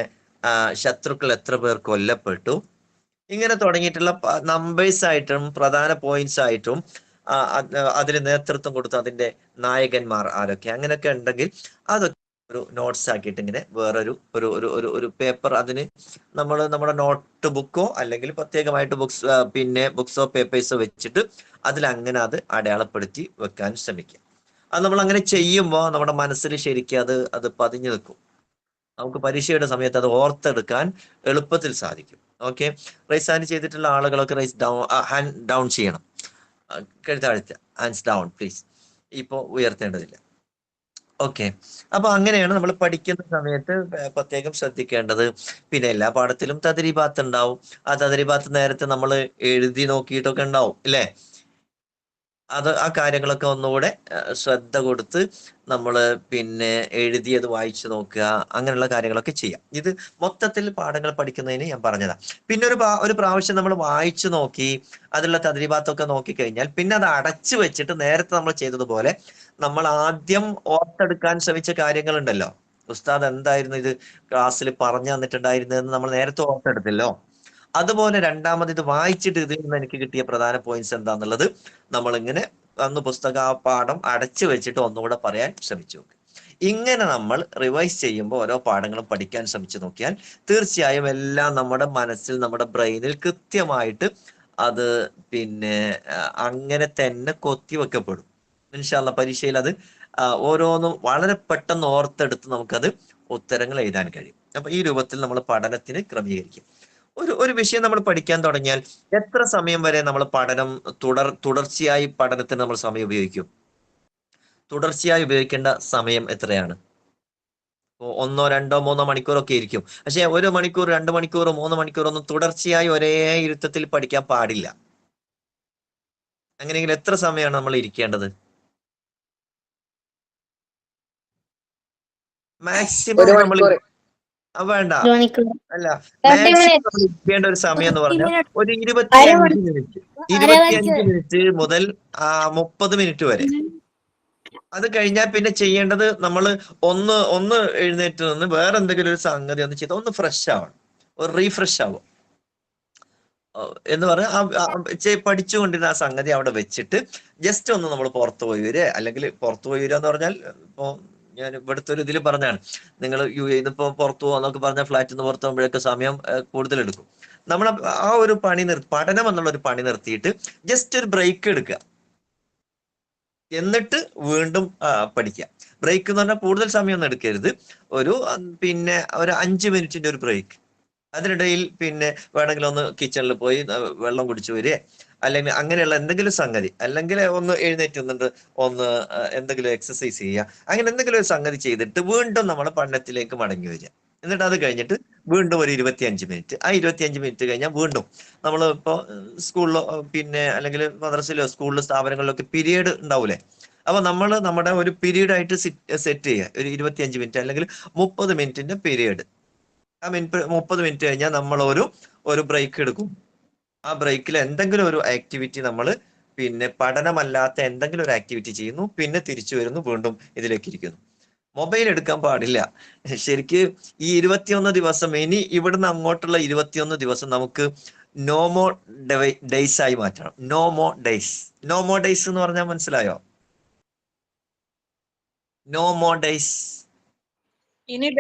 ശത്രുക്കൾ എത്ര പേർ കൊല്ലപ്പെട്ടു, ഇങ്ങനെ തുടങ്ങിയിട്ടുള്ള നമ്പേഴ്സ് ആയിട്ടും പ്രധാന പോയിന്റ്സ് ആയിട്ടും അതിൽ നേതൃത്വം കൊടുത്ത അതിന്റെ നായകന്മാർ ആരൊക്കെ, അങ്ങനെയൊക്കെ ഉണ്ടെങ്കിൽ അതൊക്കെ ഒരു നോട്ട്സ് ആക്കിയിട്ട് ഇങ്ങനെ വേറൊരു ഒരു പേപ്പർ, അതിന് നമ്മൾ നമ്മുടെ നോട്ട് ബുക്കോ അല്ലെങ്കിൽ പ്രത്യേകമായിട്ട് ബുക്സോ പേപ്പേഴ്സോ വെച്ചിട്ട് അതിലങ്ങനെ അത് അടയാളപ്പെടുത്തി വെക്കാൻ ശ്രമിക്കുക. അത് നമ്മൾ അങ്ങനെ ചെയ്യുമ്പോൾ നമ്മുടെ മനസ്സിൽ ശരിക്കും അത് പതിഞ്ഞു നിൽക്കും. നമുക്ക് പരീക്ഷയുടെ സമയത്ത് അത് ഓർത്തെടുക്കാൻ എളുപ്പത്തിൽ സാധിക്കും. ഓക്കെ, റൈസ് ഹാൻഡ് ചെയ്തിട്ടുള്ള ആളുകളൊക്കെ ഹാൻഡ് ഡൗൺ ചെയ്യണം. കഴുത്താഴ്ച ഹാൻഡ്സ് ഡൗൺ പ്ലീസ്. ഇപ്പൊ ഉയർത്തേണ്ടതില്ല. ഓക്കെ, അപ്പൊ അങ്ങനെയാണ് നമ്മൾ പഠിക്കുന്ന സമയത്ത് പ്രത്യേകം ശ്രദ്ധിക്കേണ്ടത്. പിന്നെ എല്ലാ പാഠത്തിലും തദ്രീബാത്ത് ഉണ്ടാവും. ആ തദ്രീബാത്ത് നേരത്തെ നമ്മൾ എഴുതി നോക്കിയിട്ടൊക്കെ ഉണ്ടാവും, ഇല്ലേ? ആ കാര്യങ്ങളൊക്കെ ഒന്നുകൂടെ ശ്രദ്ധ കൊടുത്ത് നമ്മൾ പിന്നെ എഴുതിയത് വായിച്ചു നോക്കുക, അങ്ങനെയുള്ള കാര്യങ്ങളൊക്കെ ചെയ്യാം. ഇത് മൊത്തത്തിൽ പാഠങ്ങൾ പഠിക്കുന്നതിന് ഞാൻ പറഞ്ഞതാ. പിന്നെ ഒരു പ്രാവശ്യം നമ്മൾ വായിച്ചു നോക്കി അതിലുള്ള തദ്രീബാത്തൊക്കെ നോക്കിക്കഴിഞ്ഞാൽ പിന്നെ അത് അടച്ചു വെച്ചിട്ട് നേരത്തെ നമ്മൾ ചെയ്തതുപോലെ നമ്മൾ ആദ്യം ഓർത്തെടുക്കാൻ ശ്രമിച്ച കാര്യങ്ങളുണ്ടല്ലോ, ഉസ്താദ് എന്തായിരുന്നു ഇത് ക്ലാസ്സിൽ പറഞ്ഞു തന്നിട്ടുണ്ടായിരുന്നതെന്ന് നമ്മൾ നേരത്തെ ഓർത്തെടുത്തല്ലോ, അതുപോലെ രണ്ടാമത് ഇത് വായിച്ചിട്ട് ഇതിൽ നിന്ന് എനിക്ക് കിട്ടിയ പ്രധാന പോയിന്റ്സ് എന്താന്നുള്ളത് നമ്മൾ ഇങ്ങനെ അന്ന് പുസ്തക ആ പാഠം അടച്ചു വെച്ചിട്ട് ഒന്നുകൂടെ പറയാൻ ശ്രമിച്ചു നോക്കുക. ഇങ്ങനെ നമ്മൾ റിവൈസ് ചെയ്യുമ്പോൾ ഓരോ പാഠങ്ങളും പഠിക്കാൻ ശ്രമിച്ചു നോക്കിയാൽ തീർച്ചയായും എല്ലാം നമ്മുടെ മനസ്സിൽ, നമ്മുടെ ബ്രെയിനിൽ കൃത്യമായിട്ട് അത് പിന്നെ അങ്ങനെ തന്നെ കൊത്തിവെക്കപ്പെടും. ഇൻഷാ അല്ലാഹ് പരീക്ഷയിൽ അത് ഓരോന്നും വളരെ പെട്ടെന്ന് ഓർത്തെടുത്ത് നമുക്കത് ഉത്തരങ്ങൾ എഴുതാൻ കഴിയും. അപ്പൊ ഈ രൂപത്തിൽ നമ്മൾ പഠനത്തിന് ക്രമീകരിക്കും. ഒരു വിഷയം നമ്മൾ പഠിക്കാൻ തുടങ്ങിയാൽ എത്ര സമയം വരെ നമ്മൾ പഠനം തുടർച്ചയായി പഠനത്തിന് നമ്മൾ സമയം ഉപയോഗിക്കും? തുടർച്ചയായി ഉപയോഗിക്കേണ്ട സമയം എത്രയാണ്? 1, 2, 3 മണിക്കൂറൊക്കെ ഇരിക്കും. പക്ഷെ 1 മണിക്കൂർ, 2 മണിക്കൂർ, 3 മണിക്കൂർ ഒന്നും തുടർച്ചയായി ഒരേ ഇരുത്തത്തിൽ പഠിക്കാൻ പാടില്ല. അങ്ങനെയെങ്കിൽ എത്ര സമയമാണ് നമ്മൾ ഇരിക്കേണ്ടത്? മാക്സിമം നമ്മൾ വേണ്ട, അല്ല, മാക്സിമം ഇരിക്കേണ്ട ഒരു സമയം എന്ന് പറഞ്ഞാൽ ഒരു 25 മിനിറ്റ് മുതൽ 30 മിനിറ്റ് വരെ. അത് കഴിഞ്ഞാൽ പിന്നെ ചെയ്യേണ്ടത് നമ്മൾ ഒന്ന് എഴുന്നേറ്റ് നിന്ന് വേറെ എന്തെങ്കിലും ഒരു സംഗതി ഒന്ന് ചെയ്ത് ഒന്ന് ഫ്രഷ് ആവണം, ഒരു റീഫ്രഷ് ആവും എന്ന് പറഞ്ഞാൽ പഠിച്ചുകൊണ്ടിരുന്ന ആ സംഗതി അവിടെ വെച്ചിട്ട് ജസ്റ്റ് ഒന്ന് നമ്മൾ പുറത്തു പോയി വരിക, അല്ലെങ്കിൽ പുറത്തു പോയി വരിക എന്ന് പറഞ്ഞാൽ ഇപ്പൊ ഞാൻ ഇവിടുത്തെ ഒരു ഇതിൽ പറഞ്ഞാണ്, നിങ്ങൾ UAE ഇപ്പൊ പുറത്തു പോകാന്നൊക്കെ പറഞ്ഞാൽ ഫ്ലാറ്റിൽ നിന്ന് പുറത്തു പോകുമ്പോഴൊക്കെ സമയം കൂടുതൽ എടുക്കും. നമ്മൾ ആ ഒരു പഠനം എന്നുള്ള ഒരു പണി നിർത്തിയിട്ട് ജസ്റ്റ് ഒരു ബ്രേക്ക് എടുക്കുക, എന്നിട്ട് വീണ്ടും പഠിക്കുക. ബ്രേക്ക് എന്ന് പറഞ്ഞാൽ കൂടുതൽ സമയമൊന്നും എടുക്കരുത്, ഒരു 5 മിനിറ്റിന്റെ ഒരു ബ്രേക്ക്. അതിനിടയിൽ പിന്നെ വേണമെങ്കിൽ ഒന്ന് കിച്ചണിൽ പോയി വെള്ളം കുടിച്ചു വരിക, അല്ലെങ്കിൽ അങ്ങനെയുള്ള എന്തെങ്കിലും സംഗതി, അല്ലെങ്കിൽ ഒന്ന് എഴുന്നേറ്റ് നിന്നിട്ട് ഒന്ന് എന്തെങ്കിലും എക്സസൈസ് ചെയ്യുക, അങ്ങനെ എന്തെങ്കിലും ഒരു സംഗതി ചെയ്തിട്ട് വീണ്ടും നമ്മുടെ പഠനത്തിലേക്ക് മടങ്ങി വരിക. എന്നിട്ട് അത് കഴിഞ്ഞിട്ട് വീണ്ടും ഒരു 25 മിനിറ്റ്, ആ 25 മിനിറ്റ് കഴിഞ്ഞാൽ വീണ്ടും നമ്മൾ ഇപ്പോൾ സ്കൂളിലോ അല്ലെങ്കിൽ മദ്രസയിലോ സ്കൂളിലോ സ്ഥാപനങ്ങളിലൊക്കെ പീരീഡ് ഉണ്ടാവൂലേ, അപ്പൊ നമ്മൾ നമ്മുടെ ഒരു പീരീഡ് ആയിട്ട് സെറ്റ് ചെയ്യുക, ഒരു 25 മിനിറ്റ് അല്ലെങ്കിൽ 30 മിനിറ്റിന്റെ പീരീഡ്. ആ 30 മിനിറ്റ് കഴിഞ്ഞാൽ നമ്മൾ ഒരു ബ്രേക്ക് എടുക്കും. ആ ബ്രേക്കിൽ എന്തെങ്കിലും ഒരു ആക്ടിവിറ്റി നമ്മൾ പഠനമല്ലാത്ത എന്തെങ്കിലും ഒരു ആക്ടിവിറ്റി ചെയ്യുന്നു, പിന്നെ തിരിച്ചു വരുന്നു, വീണ്ടും ഇതിലേക്ക് ഇരിക്കുന്നു. മൊബൈൽ എടുക്കാൻ പാടില്ല. ശരിക്ക് ഈ 21 ദിവസം, ഇനി ഇവിടുന്ന് അങ്ങോട്ടുള്ള 21 ദിവസം നമുക്ക് നോ മോർ ഡേയ്സ് ആയി മാറ്റണം. No more days. No more days എന്ന് പറഞ്ഞാൽ മനസ്സിലായോ? No more days,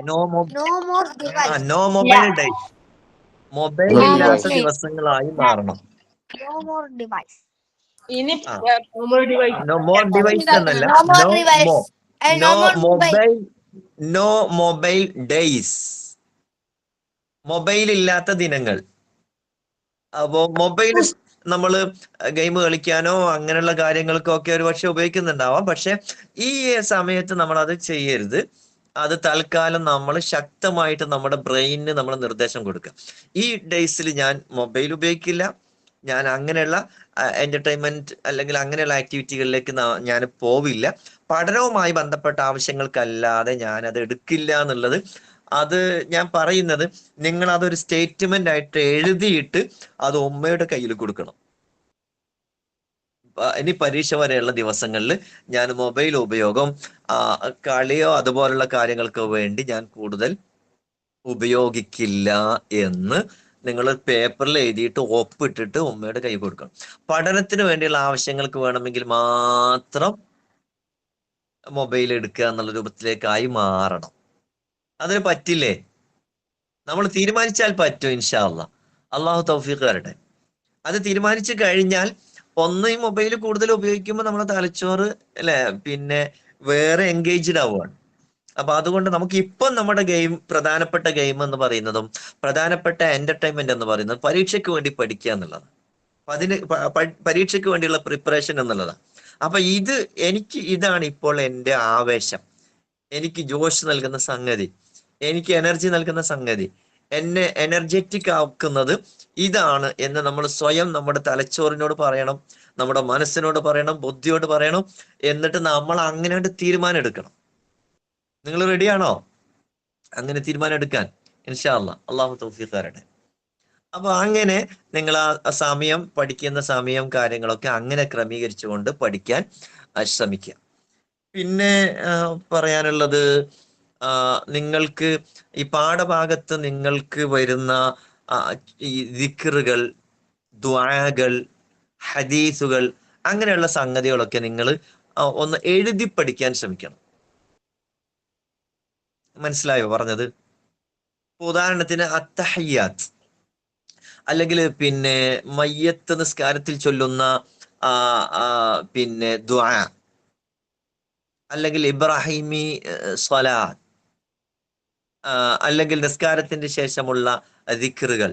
no mobile days. Mobile ഇല്ലാത്ത ദിവസങ്ങളായി മാറണം. നോ മോർ ഡിവൈസ് എന്നല്ല, നോ മൊബൈൽ ഡേയ്സ്, മൊബൈൽ ഇല്ലാത്ത ദിനങ്ങൾ. അപ്പോ മൊബൈൽ നമ്മൾ ഗെയിം കളിക്കാനോ അങ്ങനെയുള്ള കാര്യങ്ങൾക്കോ ഒക്കെ ഒരു പക്ഷെ ഉപയോഗിക്കുന്നുണ്ടാവാം, പക്ഷെ ഈ സമയത്ത് നമ്മൾ അത് ചെയ്യരുത്. അത് തൽക്കാലം നമ്മൾ ശക്തമായിട്ട് നമ്മുടെ ബ്രെയിനിന് നമ്മൾ നിർദ്ദേശം കൊടുക്കുക. ഈ ഡേയ്സിൽ ഞാൻ മൊബൈൽ ഉപയോഗിക്കില്ല, ഞാൻ അങ്ങനെയുള്ള എന്റർടൈൻമെന്റ് അല്ലെങ്കിൽ അങ്ങനെയുള്ള ആക്ടിവിറ്റികളിലേക്ക് ഞാൻ പോവില്ല, പഠനവുമായി ബന്ധപ്പെട്ട ആവശ്യങ്ങൾക്കല്ലാതെ ഞാൻ അത് എടുക്കില്ല എന്നുള്ളത്, അത് ഞാൻ പറയുന്നത് നിങ്ങൾ അതൊരു സ്റ്റേറ്റ്മെന്റ് ആയിട്ട് എഴുതിയിട്ട് അത് ഉമ്മയുടെ കയ്യിൽ കൊടുക്കണം. ഇനി പരീക്ഷ വരെയുള്ള ദിവസങ്ങളിൽ ഞാൻ മൊബൈൽ ഉപയോഗം കളിയോ അതുപോലുള്ള കാര്യങ്ങൾക്കോ വേണ്ടി ഞാൻ കൂടുതൽ ഉപയോഗിക്കില്ല എന്ന് നിങ്ങൾ പേപ്പറിൽ എഴുതിയിട്ട് ഒപ്പിട്ടിട്ട് ഉമ്മയുടെ കൈ കൊടുക്കണം. പഠനത്തിന് വേണ്ടിയുള്ള ആവശ്യങ്ങൾക്ക് വേണമെങ്കിൽ മാത്രം മൊബൈൽ എടുക്കുക എന്നുള്ള രൂപത്തിലേക്കായി മാറണം. അതിന് പറ്റില്ലേ? നമ്മൾ തീരുമാനിച്ചാൽ പറ്റും ഇൻഷാ അല്ലാഹ്. അള്ളാഹു തൗഫീഖ് തരട്ടെ. അത് തീരുമാനിച്ചു കഴിഞ്ഞാൽ ഒന്ന്, ഈ മൊബൈൽ കൂടുതൽ ഉപയോഗിക്കുമ്പോൾ നമ്മുടെ തലച്ചോറ് വേറെ എൻഗേജ്ഡ് ആവുകയാണ്. അപ്പൊ അതുകൊണ്ട് നമുക്ക് ഇപ്പം നമ്മുടെ പ്രധാനപ്പെട്ട ഗെയിം എന്ന് പറയുന്നതും പ്രധാനപ്പെട്ട എന്റർടൈൻമെന്റ് എന്ന് പറയുന്നത് പരീക്ഷയ്ക്ക് വേണ്ടി പഠിക്കുക എന്നുള്ളതാണ്. പരീക്ഷയ്ക്ക് വേണ്ടിയുള്ള പ്രിപ്പറേഷൻ എന്നുള്ളതാണ്. അപ്പൊ ഇതാണ് ഇപ്പോൾ എൻ്റെ ആവേശം, എനിക്ക് ജോഷ് നൽകുന്ന സംഗതി, എനിക്ക് എനർജി നൽകുന്ന സംഗതി, എന്നെ എനർജറ്റിക് ആക്കുന്നത് ഇതാണ് എന്ന് നമ്മൾ സ്വയം നമ്മുടെ തലച്ചോറിനോട് പറയണം, നമ്മുടെ മനസ്സിനോട് പറയണം, ബുദ്ധിയോട് പറയണം. എന്നിട്ട് നമ്മൾ അങ്ങനെ തീരുമാനം എടുക്കണം. നിങ്ങൾ റെഡിയാണോ അങ്ങനെ തീരുമാനം എടുക്കാൻ? ഇൻഷാ അല്ലാഹ്, അള്ളാഹു തൗഫീഖ് തരട്ടെ. അപ്പൊ അങ്ങനെ നിങ്ങൾ ആ സമയം, പഠിക്കുന്ന സമയം, കാര്യങ്ങളൊക്കെ അങ്ങനെ ക്രമീകരിച്ചുകൊണ്ട് പഠിക്കാൻ ശ്രമിക്കുക. പിന്നെ പറയാനുള്ളത്, നിങ്ങൾക്ക് ഈ പാഠഭാഗത്ത് നിങ്ങൾക്ക് വരുന്ന ഈ ദിക്റുകൾ, ദുആകൾ, ഹദീസുകൾ, അങ്ങനെയുള്ള സംഗതികളൊക്കെ നിങ്ങൾ ഒന്ന് എഴുതി പഠിക്കാൻ ശ്രമിക്കണം. മനസ്സിലായോ പറഞ്ഞത്? ഉദാഹരണത്തിന് അത്തഹയ്യാത്ത്, അല്ലെങ്കിൽ പിന്നെ മയ്യത്ത് നിസ്കാരത്തിൽ ചൊല്ലുന്ന പിന്നെ ദുആ, അല്ലെങ്കിൽ ഇബ്രാഹിമി സ്വലാത്ത്, അല്ലെങ്കിൽ നിസ്കാരത്തിന്റെ ശേഷമുള്ള ദിക്റുകൾ,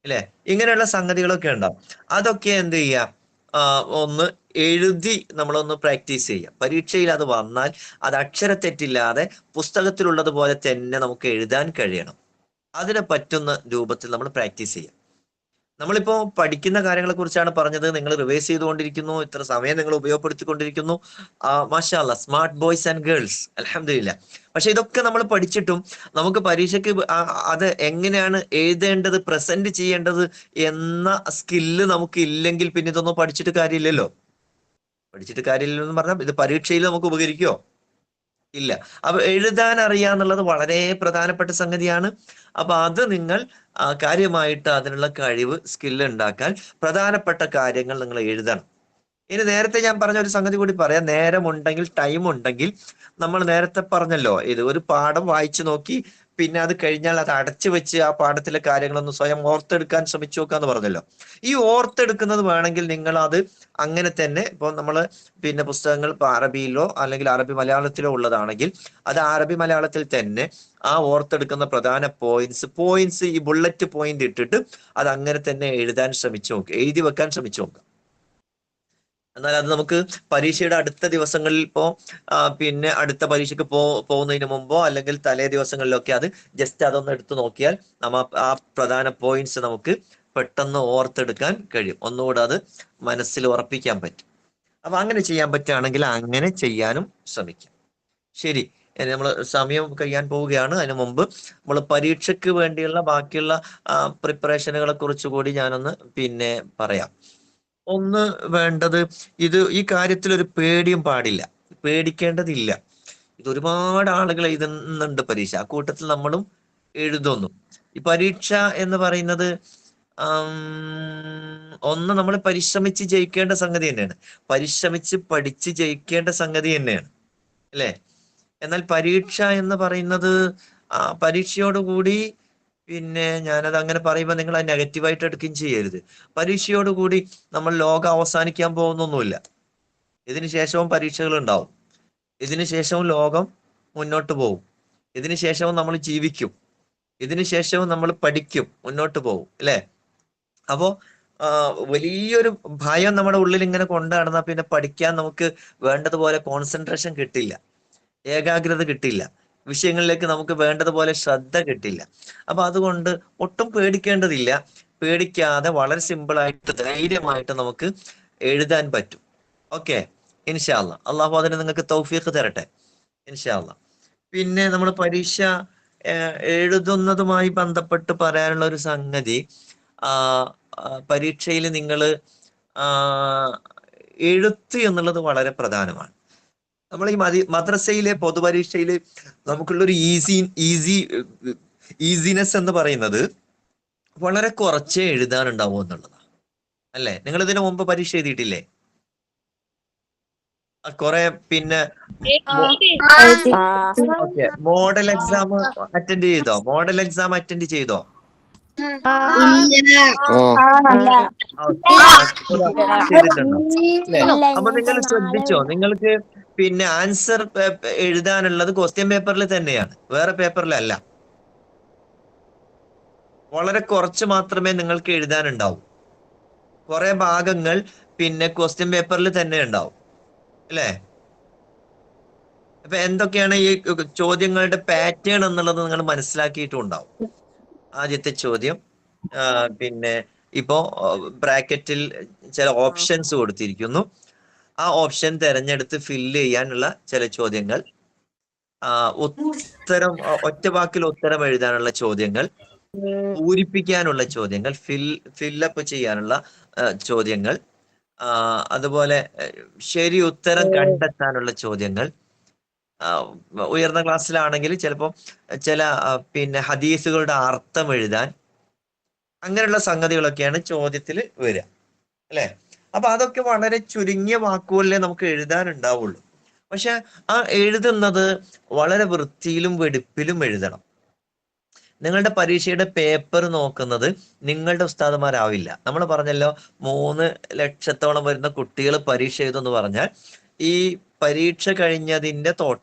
അല്ലെ? ഇങ്ങനെയുള്ള സംഗതികളൊക്കെ ഉണ്ടാവും. അതൊക്കെ എന്ത് ചെയ്യുക, ഒന്ന് എഴുതി നമ്മളൊന്ന് പ്രാക്ടീസ് ചെയ്യുക. പരീക്ഷയിൽ അത് വന്നാൽ അത് അക്ഷരത്തെറ്റില്ലാതെ പുസ്തകത്തിലുള്ളത് പോലെ തന്നെ നമുക്ക് എഴുതാൻ കഴിയണം. അതിനെ പറ്റുന്ന രൂപത്തിൽ നമ്മൾ പ്രാക്ടീസ് ചെയ്യുക. നമ്മളിപ്പോ പഠിക്കുന്ന കാര്യങ്ങളെ കുറിച്ചാണ് പറഞ്ഞത്. നിങ്ങൾ റിവൈസ് ചെയ്തുകൊണ്ടിരിക്കുന്നു, ഇത്ര സമയം നിങ്ങൾ ഉപയോഗപ്പെടുത്തിക്കൊണ്ടിരിക്കുന്നു. മാഷാ അല്ലാഹ്, സ്മാർട്ട് ബോയ്സ് ആൻഡ് ഗേൾസ്, അൽഹംദുലില്ലാഹ്. പക്ഷെ ഇതൊക്കെ നമ്മൾ പഠിച്ചിട്ടും നമുക്ക് പരീക്ഷയ്ക്ക് അത് എങ്ങനെയാണ് എഴുതേണ്ടത്, പ്രസന്റ് ചെയ്യേണ്ടത് എന്ന സ്കില്ല് നമുക്ക് ഇല്ലെങ്കിൽ പിന്നെ ഇതൊന്നും പഠിച്ചിട്ട് കാര്യമില്ലല്ലോ. പഠിച്ചിട്ട് കാര്യമില്ലല്ലോ എന്ന് പറഞ്ഞാൽ ഇത് പരീക്ഷയിൽ നമുക്ക് ഉപകരിക്കുമോ? ഇല്ല. അപ്പൊ എഴുതാൻ അറിയാന്നുള്ളത് വളരെ പ്രധാനപ്പെട്ട സംഗതിയാണ്. അപ്പൊ അത് നിങ്ങൾ കാര്യമായിട്ട് അതിനുള്ള കഴിവ്, സ്കില്ല് ഉണ്ടാക്കാൻ പ്രധാനപ്പെട്ട കാര്യങ്ങൾ നിങ്ങൾ എഴുതണം. ഇനി നേരത്തെ ഞാൻ പറഞ്ഞ ഒരു സംഗതി കൂടി പറയാം. നേരമുണ്ടെങ്കിൽ, ടൈം ഉണ്ടെങ്കിൽ, നമ്മൾ നേരത്തെ പറഞ്ഞല്ലോ, ഇത് ഒരു പാഠം വായിച്ചു നോക്കി പിന്നെ അത് കഴിഞ്ഞാൽ അത് അടച്ചു വെച്ച് ആ പാഠത്തിലെ കാര്യങ്ങളൊന്ന് സ്വയം ഓർത്തെടുക്കാൻ ശ്രമിച്ചു നോക്കാന്ന് പറഞ്ഞല്ലോ. ഈ ഓർത്തെടുക്കുന്നത് വേണമെങ്കിൽ നിങ്ങൾ അത് അങ്ങനെ തന്നെ, ഇപ്പൊ നമ്മൾ പിന്നെ പുസ്തകങ്ങൾ ഇപ്പൊ അറബിയിലോ അല്ലെങ്കിൽ അറബി മലയാളത്തിലോ ഉള്ളതാണെങ്കിൽ അത് അറബി മലയാളത്തിൽ തന്നെ ആ ഓർത്തെടുക്കുന്ന പ്രധാന പോയിന്റ്സ് ഈ ബുള്ളറ്റ് പോയിന്റ് ഇട്ടിട്ട് അത് അങ്ങനെ തന്നെ എഴുതാൻ ശ്രമിച്ചു നോക്കുക, എഴുതി വെക്കാൻ ശ്രമിച്ചു നോക്കുക. എന്നാൽ അത് നമുക്ക് പരീക്ഷയുടെ അടുത്ത ദിവസങ്ങളിൽ പിന്നെ അടുത്ത പരീക്ഷയ്ക്ക് പോകുന്നതിന് മുമ്പോ അല്ലെങ്കിൽ തലേ ദിവസങ്ങളിലൊക്കെ അത് ജസ്റ്റ് അതൊന്ന് എടുത്തു നോക്കിയാൽ ആ പ്രധാന പോയിന്റ്സ് നമുക്ക് പെട്ടെന്ന് ഓർത്തെടുക്കാൻ കഴിയും. ഒന്നുകൂടെ അത് മനസ്സിൽ ഉറപ്പിക്കാൻ പറ്റും. അപ്പൊ അങ്ങനെ ചെയ്യാൻ പറ്റുകയാണെങ്കിൽ അങ്ങനെ ചെയ്യാനും ശ്രമിക്കാം. ശരി, നമ്മൾ സമയം കഴിയാൻ പോവുകയാണ്. അതിനു മുമ്പ് നമ്മൾ പരീക്ഷയ്ക്ക് വേണ്ടിയുള്ള ബാക്കിയുള്ള പ്രിപ്പറേഷനുകളെ കുറിച്ച് കൂടി ഞാനൊന്ന് പിന്നെ പറയാം. ഒന്ന് വേണ്ടത്, ഈ കാര്യത്തിൽ ഒരു പേടിയും പാടില്ല, പേടിക്കേണ്ടതില്ല. ഇത് ഒരുപാട് ആളുകൾ എഴുതുന്നുണ്ട് പരീക്ഷ, ആ കൂട്ടത്തിൽ നമ്മളും എഴുതുന്നു. ഈ പരീക്ഷ എന്ന് പറയുന്നത് ഒന്ന് നമ്മൾ പരിശ്രമിച്ച് ജയിക്കേണ്ട സംഗതി തന്നെയാണ്, പരിശ്രമിച്ച് പഠിച്ച് ജയിക്കേണ്ട സംഗതി തന്നെയാണ്, അല്ലേ? എന്നാൽ പരീക്ഷ എന്ന് പറയുന്നത് പരീക്ഷയോടുകൂടി, പിന്നെ ഞാനത് അങ്ങനെ പറയുമ്പോൾ നിങ്ങൾ അത് നെഗറ്റീവായിട്ട് എടുക്കുകയും ചെയ്യരുത്. പരീക്ഷയോടുകൂടി നമ്മൾ ലോകം അവസാനിക്കാൻ പോകുന്നൊന്നുമില്ല. ഇതിനു ശേഷവും പരീക്ഷകൾ ഉണ്ടാവും, ഇതിനു ശേഷവും ലോകം മുന്നോട്ട് പോകും, ഇതിനു ശേഷവും നമ്മൾ ജീവിക്കും, ഇതിനു ശേഷവും നമ്മൾ പഠിക്കും, മുന്നോട്ട് പോകും, അല്ലെ? അപ്പോ വലിയൊരു ഭയം നമ്മുടെ ഉള്ളിൽ ഇങ്ങനെ കൊണ്ടു നടന്നാൽ പിന്നെ പഠിക്കാൻ നമുക്ക് വേണ്ടതുപോലെ കോൺസെൻട്രേഷൻ കിട്ടില്ല, ഏകാഗ്രത കിട്ടില്ല, വിഷയങ്ങളിലേക്ക് നമുക്ക് വേണ്ടതുപോലെ ശ്രദ്ധ കിട്ടില്ല. അപ്പൊ അതുകൊണ്ട് ഒട്ടും പേടിക്കേണ്ടതില്ല. പേടിക്കാതെ വളരെ സിമ്പിളായിട്ട് ധൈര്യമായിട്ട് നമുക്ക് എഴുതാൻ പറ്റും. ഓക്കെ, ഇൻഷാ അല്ലാഹ്. അള്ളാഹു അതിന് നിങ്ങൾക്ക് തൗഫീഖ് തരട്ടെ, ഇൻഷാ അല്ലാഹ്. പിന്നെ നമ്മൾ പരീക്ഷ എഴുതുന്നതുമായി ബന്ധപ്പെട്ട് പറയാനുള്ള ഒരു സംഗതി, പരീക്ഷയിൽ നിങ്ങൾ എഴുത്ത് എന്നുള്ളത് വളരെ പ്രധാനമാണ്. നമ്മൾ ഈ മദ്രസയിലെ പൊതുപരീക്ഷയിൽ നമുക്കുള്ളൊരു ഈസിനെസ് എന്ന് പറയുന്നത് വളരെ കുറച്ചേ എഴുതാനുണ്ടാവും എന്നുള്ളതാണ്, അല്ലെ? നിങ്ങൾ ഇതിനു മുമ്പ് പരീക്ഷ എഴുതിയിട്ടില്ലേ? കുറെ പിന്നെ മോഡൽ എക്സാം അറ്റൻഡ് ചെയ്തോ? മോഡൽ എക്സാം അറ്റൻഡ് ചെയ്തോ? ചെയ്തിട്ടുണ്ടോ? അല്ലെ? അപ്പൊ നിങ്ങൾ ശ്രദ്ധിച്ചോ, നിങ്ങൾക്ക് പിന്നെ ആൻസർ എഴുതാനുള്ളത് ക്വസ്റ്റ്യൻ പേപ്പറിൽ തന്നെയാണ്, വേറെ പേപ്പറിലല്ല. വളരെ കുറച്ച് മാത്രമേ നിങ്ങൾക്ക് എഴുതാനുണ്ടാവൂ. കുറെ ഭാഗങ്ങൾ പിന്നെ ക്വസ്റ്റ്യൻ പേപ്പറിൽ തന്നെ ഉണ്ടാവും, അല്ലേ? അപ്പൊ എന്തൊക്കെയാണ് ഈ ചോദ്യങ്ങളുടെ പാറ്റേൺ എന്നുള്ളത് നിങ്ങൾ മനസ്സിലാക്കിയിട്ടുണ്ടാവും. ആദ്യത്തെ ചോദ്യം പിന്നെ ഇപ്പോ ബ്രാക്കറ്റിൽ ചില ഓപ്ഷൻസ് കൊടുത്തിരിക്കുന്നു. ആ ഓപ്ഷൻ തിരഞ്ഞെടുത്ത് ഫില്ല് ചെയ്യാനുള്ള ചില ചോദ്യങ്ങൾ, ഉത്തരം ഒറ്റ വാക്കിൽ ഉത്തരം എഴുതാനുള്ള ചോദ്യങ്ങൾ, പൂരിപ്പിക്കാനുള്ള ചോദ്യങ്ങൾ, ഫില്ലപ്പ് ചെയ്യാനുള്ള ചോദ്യങ്ങൾ, അതുപോലെ ശരി ഉത്തരം കണ്ടെത്താനുള്ള ചോദ്യങ്ങൾ. ഉയർന്ന ക്ലാസ്സിലാണെങ്കിൽ ചിലപ്പോൾ ചില പിന്നെ ഹദീസുകളുടെ അർത്ഥം എഴുതാൻ, അങ്ങനെയുള്ള സംഗതികളൊക്കെയാണ് ചോദ്യത്തിൽ വരിക, അല്ലെ? അപ്പൊ അതൊക്കെ വളരെ ചുരുങ്ങിയ വാക്കുകളിലേ നമുക്ക് എഴുതാനുണ്ടാവുള്ളൂ. പക്ഷെ ആ എഴുതുന്നത് വളരെ വൃത്തിയിലും വെടിപ്പിലും എഴുതണം. നിങ്ങളുടെ പരീക്ഷയുടെ പേപ്പർ നോക്കുന്നത് നിങ്ങളുടെ ഉസ്താദുമാരാവില്ല. നമ്മൾ പറഞ്ഞല്ലോ 3 ലക്ഷത്തോളം വരുന്ന കുട്ടികൾ പരീക്ഷ എഴുതുമെന്ന് പറഞ്ഞാൽ ഈ പരീക്ഷ കഴിഞ്ഞതിന്റെ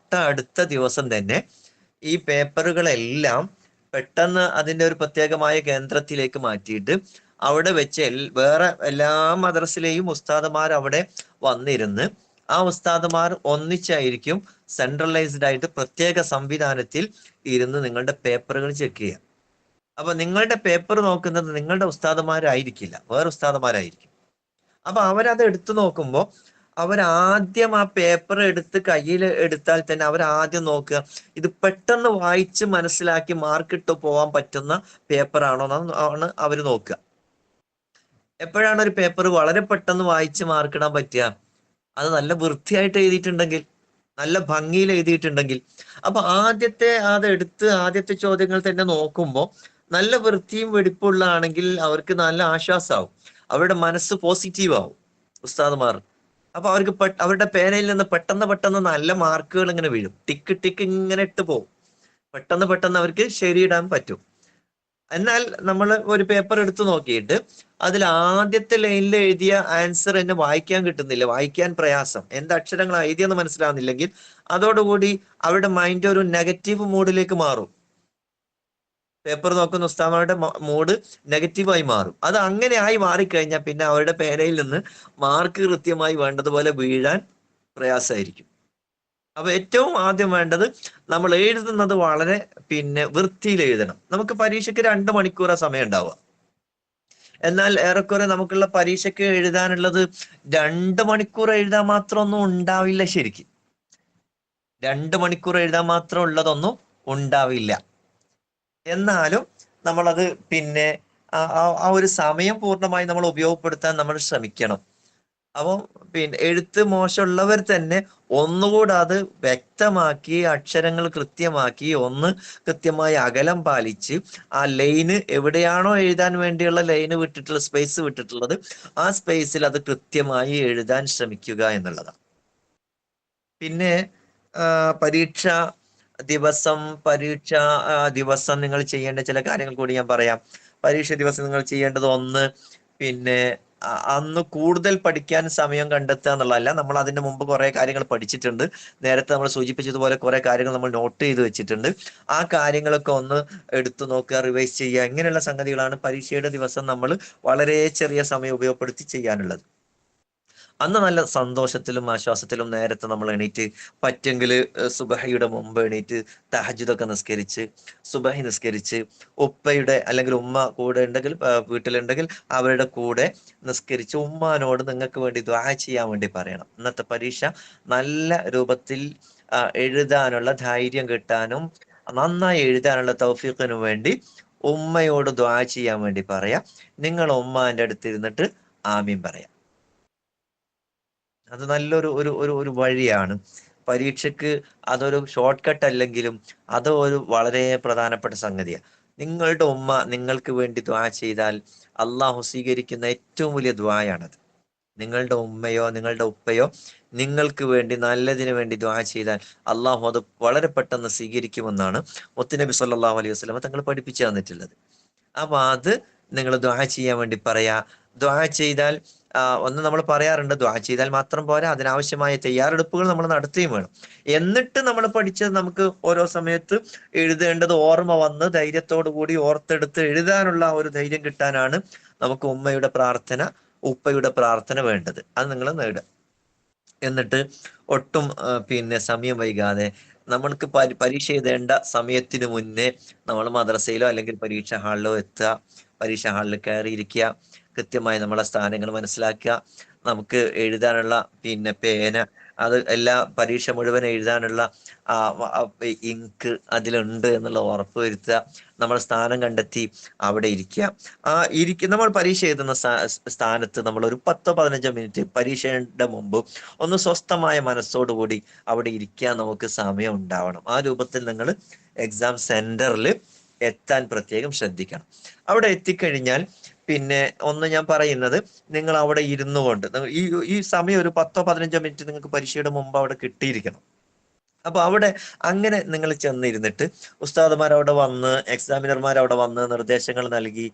അടുത്ത ദിവസം തന്നെ ഈ പേപ്പറുകളെല്ലാം പെട്ടെന്ന് അതിന്റെ ഒരു പ്രത്യേകമായ കേന്ദ്രത്തിലേക്ക് മാറ്റിയിട്ട് അവിടെ വെച്ച് വേറെ എല്ലാ മദ്രസിലെയും ഉസ്താദുമാർ അവിടെ വന്നിരുന്ന് ആ ഉസ്താദുമാർ ഒന്നിച്ചായിരിക്കും സെൻട്രലൈസ്ഡ് ആയിട്ട് പ്രത്യേക സംവിധാനത്തിൽ ഇരുന്ന് നിങ്ങളുടെ പേപ്പറുകൾ ചെക്ക് ചെയ്യുക. അപ്പൊ നിങ്ങളുടെ പേപ്പർ നോക്കുന്നത് നിങ്ങളുടെ ഉസ്താദുമാരായിരിക്കില്ല, വേറെ ഉസ്താദുമാരായിരിക്കും. അപ്പൊ അവരത് എടുത്തു നോക്കുമ്പോൾ അവരാദ്യം ആ പേപ്പർ എടുത്ത് കയ്യിൽ എടുത്താൽ തന്നെ അവരാദ്യം നോക്കുക ഇത് പെട്ടെന്ന് വായിച്ച് മനസ്സിലാക്കി മാർക്കിട്ട് പോകാൻ പറ്റുന്ന പേപ്പറാണോ എന്നാണ് അവർ നോക്കുക. എപ്പോഴാണ് ഒരു പേപ്പർ വളരെ പെട്ടെന്ന് വായിച്ച് മാർക്കിടാൻ പറ്റുക? അത് നല്ല വൃത്തിയായിട്ട് എഴുതിയിട്ടുണ്ടെങ്കിൽ, നല്ല ഭംഗിയിൽ എഴുതിയിട്ടുണ്ടെങ്കിൽ. അപ്പൊ ആദ്യത്തെ ചോദ്യങ്ങൾ തന്നെ നോക്കുമ്പോൾ നല്ല വൃത്തിയും വെടിപ്പുള്ളതാണെങ്കിൽ അവർക്ക് നല്ല ആശ്വാസമാവും, അവരുടെ മനസ്സ് പോസിറ്റീവ് ആവും ഉസ്താദുമാർ. അപ്പൊ അവർക്ക് അവരുടെ പേനയിൽ നിന്ന് പെട്ടെന്ന് നല്ല മാർക്കുകൾ ഇങ്ങനെ വീഴും, ടിക്ക് ഇങ്ങനെ ഇട്ട് പോകും, പെട്ടെന്ന് അവർക്ക് ശരിയിടാൻ പറ്റും. എന്നാൽ നമ്മൾ ഒരു പേപ്പർ എടുത്തു നോക്കിയിട്ട് അതിൽ ആദ്യത്തെ ലൈനിൽ എഴുതിയ ആൻസർ എന്നെ വായിക്കാൻ കിട്ടുന്നില്ല, വായിക്കാൻ പ്രയാസം, എന്ത് അക്ഷരങ്ങൾ എഴുതിയെന്ന് മനസ്സിലാവുന്നില്ലെങ്കിൽ അതോടുകൂടി അവരുടെ മൈൻഡ് ഒരു നെഗറ്റീവ് മൂഡിലേക്ക് മാറും. പേപ്പർ നോക്കുന്ന ഉസ്താദുമാരുടെ മൂഡ് നെഗറ്റീവായി മാറും. അത് അങ്ങനെ ആയി മാറിക്കഴിഞ്ഞാൽ പിന്നെ അവരുടെ പേനയിൽ നിന്ന് മാർക്ക് കൃത്യമായി വേണ്ടതുപോലെ വീഴാൻ പ്രയാസമായിരിക്കും. അപ്പൊ ഏറ്റവും ആദ്യം വേണ്ടത് നമ്മൾ എഴുതുന്നത് വളരെ വൃത്തിയിൽ എഴുതണം. നമുക്ക് പരീക്ഷയ്ക്ക് 2 മണിക്കൂറാ സമയം ഉണ്ടാവുക. എന്നാൽ ഏറെക്കുറെ നമുക്കുള്ള പരീക്ഷയ്ക്ക് എഴുതാനുള്ളത് 2 മണിക്കൂർ എഴുതാൻ മാത്രം ഒന്നും ഉണ്ടാവില്ല. ശരിക്കും 2 മണിക്കൂർ എഴുതാൻ മാത്രം ഉള്ളതൊന്നും ഉണ്ടാവില്ല. എന്നാലും നമ്മളത് ആ ഒരു സമയം പൂർണ്ണമായി നമ്മൾ ഉപയോഗപ്പെടുത്താൻ നമ്മൾ ശ്രമിക്കണം. അപ്പം എഴുത്ത് മോശമുള്ളവർ തന്നെ ഒന്നുകൂടെ അത് വ്യക്തമാക്കി അക്ഷരങ്ങൾ കൃത്യമാക്കി കൃത്യമായി അകലം പാലിച്ച് ആ ലൈന് എവിടെയാണോ എഴുതാൻ വേണ്ടിയുള്ള ലൈന് സ്പേസ് വിട്ടിട്ടുള്ളത് ആ സ്പേസിൽ അത് കൃത്യമായി എഴുതാൻ ശ്രമിക്കുക എന്നുള്ളതാണ്. പിന്നെ പരീക്ഷ ദിവസം നിങ്ങൾ ചെയ്യേണ്ട ചില കാര്യങ്ങൾ കൂടി ഞാൻ പറയാം. പരീക്ഷ ദിവസം നിങ്ങൾ ചെയ്യേണ്ടത് അന്ന് കൂടുതൽ പഠിക്കാൻ സമയം കണ്ടെത്തുക എന്നുള്ളതല്ല. നമ്മൾ അതിന്റെ മുമ്പ് കുറെ കാര്യങ്ങൾ പഠിച്ചിട്ടുണ്ട്. നേരത്തെ നമ്മൾ സൂചിപ്പിച്ചതുപോലെ കുറെ കാര്യങ്ങൾ നമ്മൾ നോട്ട് ചെയ്ത് വെച്ചിട്ടുണ്ട്. ആ കാര്യങ്ങളൊക്കെ ഒന്ന് എടുത്തു നോക്കുക, റിവൈസ് ചെയ്യുക. ഇങ്ങനെയുള്ള സംഗതികളാണ് പരീക്ഷയുടെ ദിവസം നമ്മൾ വളരെ ചെറിയ സമയം ഉപയോഗപ്പെടുത്തി ചെയ്യാനുള്ളത്. അന്ന് നല്ല സന്തോഷത്തിലും ആശ്വാസത്തിലും നേരത്തെ നമ്മൾ എണീറ്റ് പറ്റെങ്കിൽ സുബഹിയുടെ മുമ്പ് എണീറ്റ് തഹജ്ജുദൊക്കെ നിസ്കരിച്ച് സുബഹി നിസ്കരിച്ച് ഉപ്പയുടെ അല്ലെങ്കിൽ ഉമ്മ കൂടെ ഉണ്ടെങ്കിൽ വീട്ടിലുണ്ടെങ്കിൽ അവരുടെ കൂടെ നിസ്കരിച്ച് ഉമ്മാനോട് നിങ്ങൾക്ക് വേണ്ടി ദുആ ചെയ്യാൻ വേണ്ടി പറയണം. ഇന്നത്തെ പരീക്ഷ നല്ല രൂപത്തിൽ എഴുതാനുള്ള ധൈര്യം കിട്ടാനും നന്നായി എഴുതാനുള്ള തൗഫീഖിനും വേണ്ടി ഉമ്മയോട് ദുആ ചെയ്യാൻ വേണ്ടി പറയാം. നിങ്ങൾ ഉമ്മാന്റെ അടുത്തിരുന്നിട്ട് ആമീൻ പറയാം. അത് നല്ലൊരു ഒരു വഴിയാണ്. പരീക്ഷയ്ക്ക് അതൊരു ഷോർട്ട് കട്ട് അല്ലെങ്കിലും അത് ഒരു വളരെ പ്രധാനപ്പെട്ട സംഗതിയാണ്. നിങ്ങളുടെ ഉമ്മ നിങ്ങൾക്ക് വേണ്ടി ദുആ ചെയ്താൽ അള്ളാഹു സ്വീകരിക്കുന്ന ഏറ്റവും വലിയ ദുആയാണത്. നിങ്ങളുടെ ഉമ്മയോ നിങ്ങളുടെ ഉപ്പയോ നിങ്ങൾക്ക് വേണ്ടി നല്ലതിന് വേണ്ടി ദുആ ചെയ്താൽ അള്ളാഹു അത് വളരെ പെട്ടെന്ന് സ്വീകരിക്കുമെന്നാണ് മുത്തുനബി സല്ലല്ലാഹു അലൈഹി വസല്ലം തങ്ങൾ പഠിപ്പിച്ചു തന്നിട്ടുള്ളത്. അപ്പൊ അത് നിങ്ങൾ ദുആ ചെയ്യാൻ വേണ്ടി പറയാ. ദുആ ചെയ്താൽ ഒന്ന് നമ്മൾ പറയാറുണ്ട്, ദുആ ചെയ്താൽ മാത്രം പോരാ, അതിനാവശ്യമായ തയ്യാറെടുപ്പുകൾ നമ്മൾ നടത്തുകയും വേണം. എന്നിട്ട് നമ്മൾ പഠിച്ചത് നമുക്ക് ഓരോ സമയത്ത് എഴുതേണ്ടത് ഓർമ്മ വന്ന് ധൈര്യത്തോടു കൂടി ഓർത്തെടുത്ത് എഴുതാനുള്ള ഒരു ധൈര്യം കിട്ടാനാണ് നമുക്ക് ഉമ്മയുടെ പ്രാർത്ഥന ഉപ്പയുടെ പ്രാർത്ഥന വേണ്ടത്. അത് നിങ്ങൾ നേടുക. എന്നിട്ട് ഒട്ടും സമയം വൈകാതെ നമ്മൾക്ക് പരീക്ഷ എഴുതേണ്ട സമയത്തിന് മുന്നേ നമ്മൾ മദ്രസയിലോ അല്ലെങ്കിൽ പരീക്ഷാ ഹാളിലോ എത്തുക, പരീക്ഷാ ഹാളിൽ കയറിയിരിക്കുക, കൃത്യമായി നമ്മളെ സ്ഥാനങ്ങൾ മനസ്സിലാക്കുക, നമുക്ക് എഴുതാനുള്ള പിന്നെ പേന, അത് എല്ലാ പരീക്ഷ മുഴുവൻ എഴുതാനുള്ള ഇങ്ക് അതിലുണ്ട് എന്നുള്ള ഉറപ്പ് വരുത്തുക, നമ്മൾ സ്ഥാനം കണ്ടെത്തി അവിടെ ഇരിക്കുക. നമ്മൾ പരീക്ഷ എഴുതുന്ന സ്ഥാനത്ത് നമ്മൾ ഒരു 10-15 മിനിറ്റ് പരീക്ഷയുടെ മുമ്പ് ഒന്ന് സ്വസ്ഥമായ മനസ്സോടുകൂടി അവിടെ ഇരിക്കാൻ നമുക്ക് സമയം ഉണ്ടാവണം. ആ രൂപത്തിൽ നിങ്ങൾ എക്സാം സെന്ററിൽ എത്താൻ പ്രത്യേകം ശ്രദ്ധിക്കണം. അവിടെ എത്തിക്കഴിഞ്ഞാൽ പിന്നെ ഒന്ന് ഞാൻ പറയുന്നത്, നിങ്ങൾ അവിടെ ഇരുന്നു കൊണ്ട് ഈ സമയം ഒരു 10-15 മിനിറ്റ് നിങ്ങൾക്ക് പരീക്ഷയുടെ മുമ്പ് അവിടെ കിട്ടിയിരിക്കണം. അപ്പൊ അവിടെ അങ്ങനെ നിങ്ങൾ ചെന്നിരുന്നിട്ട് ഉസ്താദുമാർ അവിടെ വന്ന്, എക്സാമിനർമാർ അവിടെ വന്ന് നിർദ്ദേശങ്ങൾ നൽകി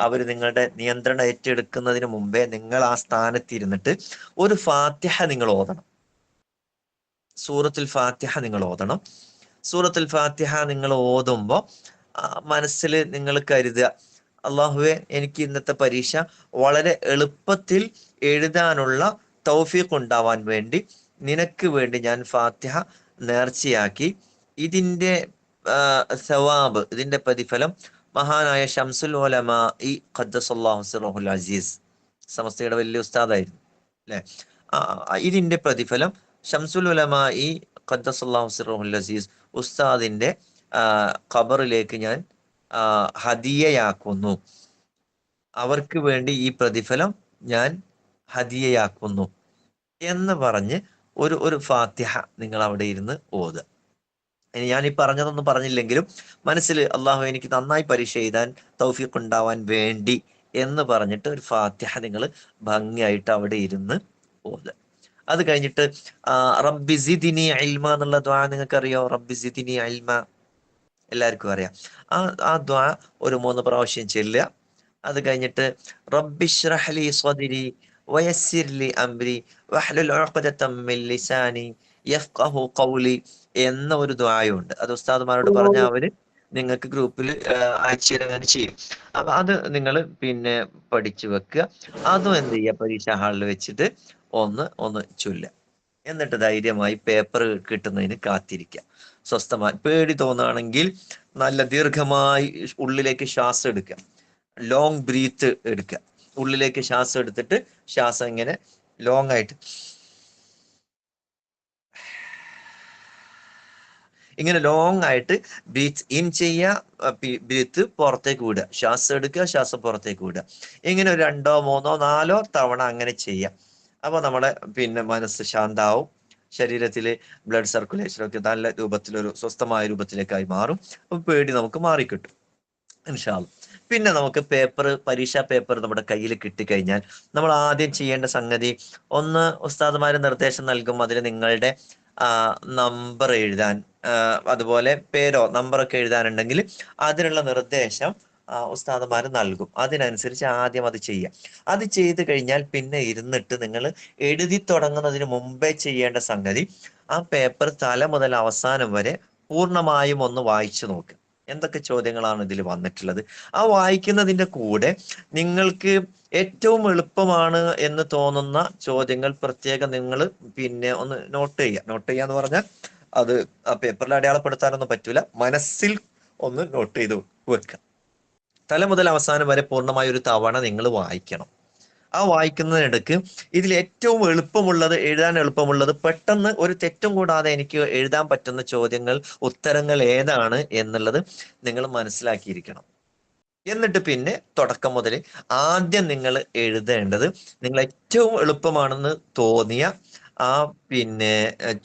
അവർ നിങ്ങളുടെ നിയന്ത്രണം ഏറ്റെടുക്കുന്നതിന് മുമ്പേ നിങ്ങൾ ആ സ്ഥാനത്തിരുന്നിട്ട് ഒരു ഫാത്തിഹ നിങ്ങൾ ഓതണം. സൂറത്തുൽ ഫാത്തിഹ നിങ്ങൾ ഓതണം. സൂറത്തുൽ ഫാത്തിഹ നിങ്ങൾ ഓതുമ്പോൾ മനസ്സിൽ നിങ്ങൾ കരുതുക, അള്ളാഹുവെ, എനിക്ക് ഇന്നത്തെ പരീക്ഷ വളരെ എളുപ്പത്തിൽ എഴുതാനുള്ള തൗഫീഖ് ഉണ്ടാവാൻ വേണ്ടി നിനക്ക് വേണ്ടി ഞാൻ ഫാത്തിഹ നേർച്ചയാക്കി. ഇതിന്റെ സവാബ്, ഇതിന്റെ പ്രതിഫലം മഹാനായ ശംസുൽ ഉലമാ ഖദ്ദസല്ലാഹു സിറഹുൽ അസീസ്, സമസ്തയുടെ വലിയ ഉസ്താദായിരുന്നു അല്ലെ, ഇതിന്റെ പ്രതിഫലം ശംസുൽ ഉലമാ ഖദ്ദസല്ലാഹു സിറഹുൽ അസീസ് ഉസ്താദിന്റെ ഖബറിലേക്ക് ഞാൻ ഹദിയയാക്കുന്നു. അവർക്ക് വേണ്ടി ഈ പ്രതിഫലം ഞാൻ ഹദിയയാക്കുന്നു എന്ന് പറഞ്ഞ് ഒരു ഫാത്തിഹ നിങ്ങൾ അവിടെ ഇരുന്ന് ഓതുക. ഇനി ഞാൻ ഈ പറഞ്ഞതൊന്നും പറഞ്ഞില്ലെങ്കിലും മനസ്സിൽ അള്ളാഹു എനിക്ക് നന്നായി പരീക്ഷ എഴുതാൻ തൗഫീഖ് ഉണ്ടാവാൻ വേണ്ടി എന്ന് പറഞ്ഞിട്ട് ഒരു ഫാത്തിഹ നിങ്ങൾ ഭംഗിയായിട്ട് അവിടെ ഇരുന്ന് ഓതുക. അത് കഴിഞ്ഞിട്ട് റബ്ബി സിദ്നി ഇൽമ എന്നുള്ള ദുആ നിങ്ങൾക്ക് അറിയോ? റബ്ബി സിദ്നി ഇൽമ എല്ലാവർക്കും അറിയാം. ആ ദുആ ഒരു 3 പ്രാവശ്യം ചൊല്ലുക. അത് കഴിഞ്ഞിട്ട് റബ്ബി ഇശ്റഹ് ലി സ്വദ്രി വയസ്സിർ ലി അംരി വഹ്ലുൽ ഉഖ്ദതം മിൻ ലിസാനി യഫ്ഖഹു ഖൗലി എന്ന ഒരു ദുആയുണ്ട്. അത് ഉസ്താദുമാരോട് പറഞ്ഞാൽ അവര് നിങ്ങൾക്ക് ഗ്രൂപ്പിൽ അയച്ചുതരുകയാണ് ചെയ്യും. അപ്പൊ അത് നിങ്ങൾ പിന്നെ പഠിച്ചു വെക്കുക. അതും എന്ത് ചെയ്യുക, പരീക്ഷാ ഹാളിൽ വെച്ചിട്ട് ഒന്ന് ചൊല്ലുക. എന്നിട്ട് ധൈര്യമായി പേപ്പർ കിട്ടുന്നതിന് കാത്തിരിക്കുക. സ്വസ്ഥമായി, പേടി തോന്നുകയാണെങ്കിൽ നല്ല ദീർഘമായി ഉള്ളിലേക്ക് ശ്വാസം എടുക്കുക, ലോങ് ബ്രീത്ത് എടുക്കുക. ഉള്ളിലേക്ക് ശ്വാസം എടുത്തിട്ട് ശ്വാസം ഇങ്ങനെ ലോങ് ആയിട്ട് ഇങ്ങനെ ലോങ് ആയിട്ട് ബ്രീത്ത് ഇൻ ചെയ്യുക, ബ്രീത്ത് പുറത്തേക്ക് വിടുക, ശ്വാസം എടുക്കുക, ശ്വാസം പുറത്തേക്ക് വിടുക. ഇങ്ങനെ ഒരു 2, 3, 4 തവണ അങ്ങനെ ചെയ്യാം. അപ്പൊ നമ്മുടെ പിന്നെ മനസ്സ് ശാന്താവും, ശരീരത്തിലെ ബ്ലഡ് സർക്കുലേഷനൊക്കെ നല്ല രൂപത്തിലൊരു സ്വസ്ഥമായ രൂപത്തിലേക്കായി മാറും. അപ്പൊ പേടി നമുക്ക് മാറിക്കിട്ടും ഇൻഷാ അല്ലാഹ്. പിന്നെ നമുക്ക് പരീക്ഷാ പേപ്പർ നമ്മുടെ കയ്യിൽ കിട്ടിക്കഴിഞ്ഞാൽ നമ്മൾ ആദ്യം ചെയ്യേണ്ട സംഗതി, ഒന്ന് ഉസ്താദുമാര് നിർദ്ദേശം നൽകും, അതിൽ നിങ്ങളുടെ നമ്പർ എഴുതാൻ, അതുപോലെ പേരോ നമ്പറൊക്കെ എഴുതാനുണ്ടെങ്കിൽ അതിനുള്ള നിർദ്ദേശം ഉസ്താദുമാർ നൽകും. അതിനനുസരിച്ച് ആദ്യം അത് ചെയ്യാം. അത് ചെയ്ത് കഴിഞ്ഞാൽ പിന്നെ ഇരുന്നിട്ട് നിങ്ങൾ എഴുതി തുടങ്ങുന്നതിന് മുമ്പേ ചെയ്യേണ്ട സംഗതി, ആ പേപ്പർ തല മുതൽ അവസാനം വരെ പൂർണ്ണമായും ഒന്ന് വായിച്ചു നോക്കുക. എന്തൊക്കെ ചോദ്യങ്ങളാണ് ഇതിൽ വന്നിട്ടുള്ളത്. ആ വായിക്കുന്നതിന്റെ കൂടെ നിങ്ങൾക്ക് ഏറ്റവും എളുപ്പമാണ് എന്ന് തോന്നുന്ന ചോദ്യങ്ങൾ പ്രത്യേകം നിങ്ങൾ പിന്നെ ഒന്ന് നോട്ട് ചെയ്യാന്ന് പറഞ്ഞാൽ അത് ആ പേപ്പറിൽ അടയാളപ്പെടുത്താനൊന്നും പറ്റൂല, മനസ്സിൽ ഒന്ന് നോട്ട് ചെയ്ത് വെക്കുക. തല മുതൽ അവസാനം വരെ പൂർണ്ണമായ ഒരു തവണ നിങ്ങൾ വായിക്കണം. ആ വായിക്കുന്നതിനിടയ്ക്ക് ഇതിൽ ഏറ്റവും എളുപ്പമുള്ളത്, എഴുതാൻ എളുപ്പമുള്ളത്, പെട്ടെന്ന് ഒരു തെറ്റും കൂടാതെ എനിക്ക് എഴുതാൻ പറ്റുന്ന ചോദ്യങ്ങൾ, ഉത്തരങ്ങൾ ഏതാണ് എന്നുള്ളത് നിങ്ങൾ മനസ്സിലാക്കിയിരിക്കണം. എന്നിട്ട് പിന്നെ തുടക്കം മുതൽ ആദ്യം നിങ്ങൾ എഴുതേണ്ടത് നിങ്ങൾ ഏറ്റവും എളുപ്പമാണെന്ന് തോന്നിയ ആ പിന്നെ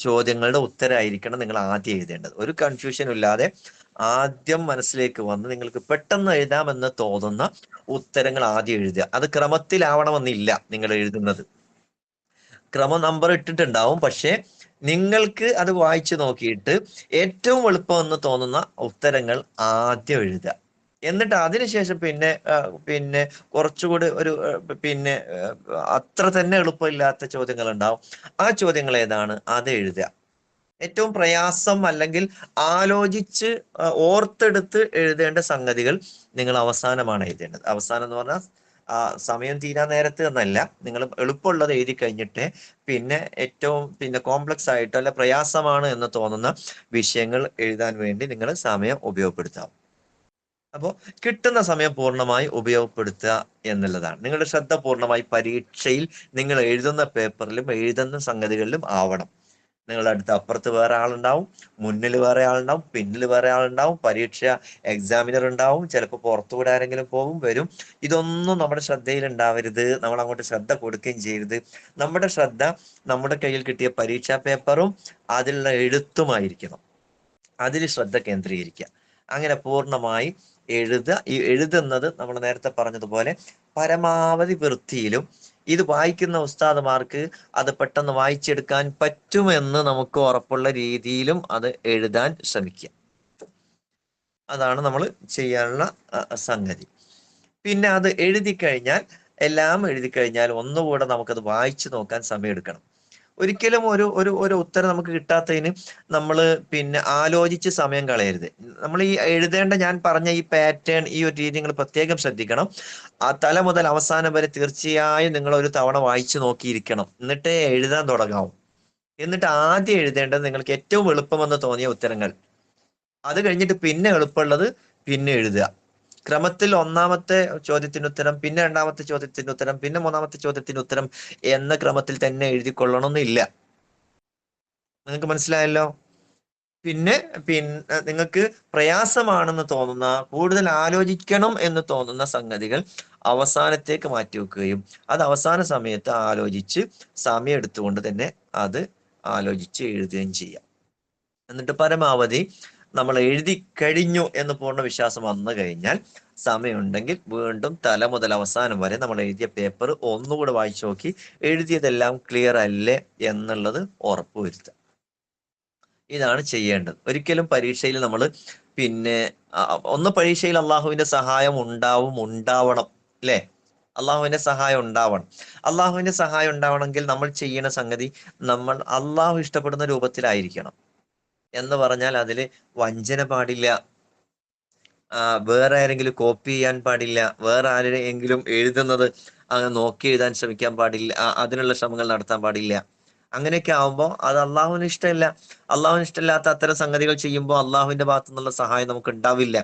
ചോദ്യങ്ങളുടെ ഉത്തരമായിരിക്കണം നിങ്ങൾ ആദ്യം എഴുതേണ്ടത്. ഒരു കൺഫ്യൂഷനും ഇല്ലാതെ ആദ്യം മനസ്സിലേക്ക് വന്ന് നിങ്ങൾക്ക് പെട്ടെന്ന് എഴുതാമെന്ന് തോന്നുന്ന ഉത്തരങ്ങൾ ആദ്യം എഴുതുക. അത് ക്രമത്തിലാവണമെന്നില്ല നിങ്ങൾ എഴുതുന്നത്, ക്രമ നമ്പർ ഇട്ടിട്ടുണ്ടാവും. പക്ഷെ നിങ്ങൾക്ക് അത് വായിച്ചു നോക്കിയിട്ട് ഏറ്റവും എളുപ്പമെന്ന് തോന്നുന്ന ഉത്തരങ്ങൾ ആദ്യം എഴുതുക. എന്നിട്ട് അതിനുശേഷം പിന്നെ കുറച്ചുകൂടി ഒരു പിന്നെ അത്ര തന്നെ എളുപ്പമില്ലാത്ത ചോദ്യങ്ങൾ ഉണ്ടാവും. ആ ചോദ്യങ്ങൾ ഏതാണ് അത് എഴുതുക. ഏറ്റവും പ്രയാസം അല്ലെങ്കിൽ ആലോചിച്ച് ഓർത്തെടുത്ത് എഴുതേണ്ട സംഗതികൾ നിങ്ങൾ അവസാനമാണ് എഴുതേണ്ടത്. അവസാനം എന്ന് പറഞ്ഞാൽ സമയം തീരാൻ നേരത്ത് എന്നല്ല, നിങ്ങൾ എളുപ്പമുള്ളത് എഴുതി കഴിഞ്ഞിട്ട് പിന്നെ ഏറ്റവും കോംപ്ലക്സ് ആയിട്ട് അല്ല പ്രയാസമാണ് എന്ന് തോന്നുന്ന വിഷയങ്ങൾ എഴുതാൻ വേണ്ടി നിങ്ങൾ സമയം ഉപയോഗപ്പെടുത്താം. അപ്പോൾ കിട്ടുന്ന സമയം പൂർണ്ണമായി ഉപയോഗപ്പെടുത്തുക എന്നുള്ളതാണ്. നിങ്ങളുടെ ശ്രദ്ധ പൂർണ്ണമായി പരീക്ഷയിൽ നിങ്ങൾ എഴുതുന്ന പേപ്പറിലും എഴുതുന്ന സംഗതികളിലും ആവണം. നിങ്ങളുടെ അടുത്ത് അപ്പുറത്ത് വേറെ ആളുണ്ടാവും, മുന്നിൽ വേറെ ആളുണ്ടാവും, പിന്നിൽ വേറെ ആളുണ്ടാവും, പരീക്ഷ എക്സാമിനർ ഉണ്ടാവും, ചിലപ്പോൾ പുറത്തുകൂടെ ആരെങ്കിലും പോകും വരും. ഇതൊന്നും നമ്മുടെ ശ്രദ്ധയിൽ ഉണ്ടാവരുത്. നമ്മൾ അങ്ങോട്ട് ശ്രദ്ധ കൊടുക്കുകയും ചെയ്യരുത്. നമ്മുടെ ശ്രദ്ധ നമ്മുടെ കയ്യിൽ കിട്ടിയ പരീക്ഷാ പേപ്പറും അതിലുള്ള എഴുത്തുമായിരിക്കണം. അതിൽ ശ്രദ്ധ കേന്ദ്രീകരിക്കുക. അങ്ങനെ പൂർണ്ണമായി എഴുതുക. ഈ എഴുതുന്നത് നമ്മൾ നേരത്തെ പറഞ്ഞതുപോലെ പരമാവധി വൃത്തിയിലും ഇത് വായിക്കുന്ന ഉസ്താദുമാർക്ക് അത് പെട്ടെന്ന് വായിച്ചെടുക്കാൻ പറ്റുമെന്ന് നമുക്ക് ഉറപ്പുള്ള രീതിയിലും അത് എഴുതാൻ ശ്രമിക്കുക. അതാണ് നമ്മൾ ചെയ്യാനുള്ള സംഗതി. പിന്നെ അത് എഴുതി കഴിഞ്ഞാൽ, എല്ലാം എഴുതി കഴിഞ്ഞാൽ ഒന്നുകൂടെ നമുക്കത് വായിച്ചു നോക്കാൻ സമയം എടുക്കണം. ഒരിക്കലും ഒരു ഉത്തരം നമുക്ക് കിട്ടാത്തതിന് നമ്മൾ ആലോചിച്ച് സമയം കളയരുത്. നമ്മൾ ഈ എഴുതേണ്ട, ഞാൻ പറഞ്ഞ ഈ പാറ്റേൺ, ഈ ഒരു രീതി നിങ്ങൾ പ്രത്യേകം ശ്രദ്ധിക്കണം. ആ തല മുതൽ അവസാനം വരെ തീർച്ചയായും നിങ്ങൾ ഒരു തവണ വായിച്ചു നോക്കിയിരിക്കണം. എന്നിട്ടേ എഴുതാൻ തുടങ്ങാവും. എന്നിട്ട് ആദ്യം എഴുതേണ്ടത് നിങ്ങൾക്ക് ഏറ്റവും എളുപ്പമെന്ന് തോന്നിയ ഉത്തരങ്ങൾ, അത് കഴിഞ്ഞിട്ട് പിന്നെ എളുപ്പമുള്ളത് പിന്നെ എഴുതുക. ക്രമത്തിൽ ഒന്നാമത്തെ ചോദ്യത്തിന് ഉത്തരം, പിന്നെ രണ്ടാമത്തെ ചോദ്യത്തിന് ഉത്തരം, പിന്നെ മൂന്നാമത്തെ ചോദ്യത്തിന് ഉത്തരം എന്ന ക്രമത്തിൽ തന്നെ എഴുതിക്കൊള്ളണമെന്നില്ല. നിങ്ങൾക്ക് മനസ്സിലായല്ലോ? പിന്നെ നിങ്ങൾക്ക് പ്രയാസമാണെന്ന് തോന്നുന്ന, കൂടുതൽ ആലോചിക്കണം എന്ന് തോന്നുന്ന സംഗതികൾ അവസാനത്തേക്ക് മാറ്റിവെക്കുകയും അത് അവസാന സമയത്ത് ആലോചിച്ച് സമയം എടുത്തുകൊണ്ട് തന്നെ അത് ആലോചിച്ച് എഴുതുകയും ചെയ്യാം. എന്നിട്ട് പരമാവധി നമ്മൾ എഴുതി കഴിഞ്ഞു എന്ന് പൂർണ്ണ വിശ്വാസം വന്നു കഴിഞ്ഞാൽ സമയമുണ്ടെങ്കിൽ വീണ്ടും തല മുതൽ അവസാനം വരെ നമ്മൾ എഴുതിയ പേപ്പർ ഒന്നുകൂടെ വായിച്ചു നോക്കി എഴുതിയതെല്ലാം ക്ലിയർ അല്ലേ എന്നുള്ളത് ഉറപ്പുവരുത്തുക. ഇതാണ് ചെയ്യേണ്ടത്. ഒരിക്കലും പരീക്ഷയിൽ നമ്മൾ പരീക്ഷയിൽ അള്ളാഹുവിന്റെ സഹായം ഉണ്ടാവണം അല്ലേ? അള്ളാഹുവിന്റെ സഹായം ഉണ്ടാവണം. അള്ളാഹുവിന്റെ സഹായം ഉണ്ടാവണമെങ്കിൽ നമ്മൾ ചെയ്യുന്ന സംഗതി നമ്മൾ അള്ളാഹു ഇഷ്ടപ്പെടുന്ന രൂപത്തിലായിരിക്കണം. എന്ന് പറഞ്ഞാൽ അതിൽ വഞ്ചന പാടില്ല, വേറെ ആരെങ്കിലും കോപ്പി ചെയ്യാൻ പാടില്ല, വേറെ ആരെങ്കിലും എഴുതുന്നത് അങ്ങനെ നോക്കി എഴുതാൻ ശ്രമിക്കാൻ പാടില്ല, അതിനുള്ള ശ്രമങ്ങൾ നടത്താൻ പാടില്ല. അങ്ങനെയൊക്കെ ആവുമ്പോൾ അത് അള്ളാഹുവിന് ഇഷ്ടമല്ല. അള്ളാഹുവിന് ഇഷ്ടമില്ലാത്ത അത്തരം സംഗതികൾ ചെയ്യുമ്പോൾ അള്ളാഹുവിന്റെ ഭാഗത്തു നിന്നുള്ള സഹായം നമുക്ക് ഉണ്ടാവില്ല.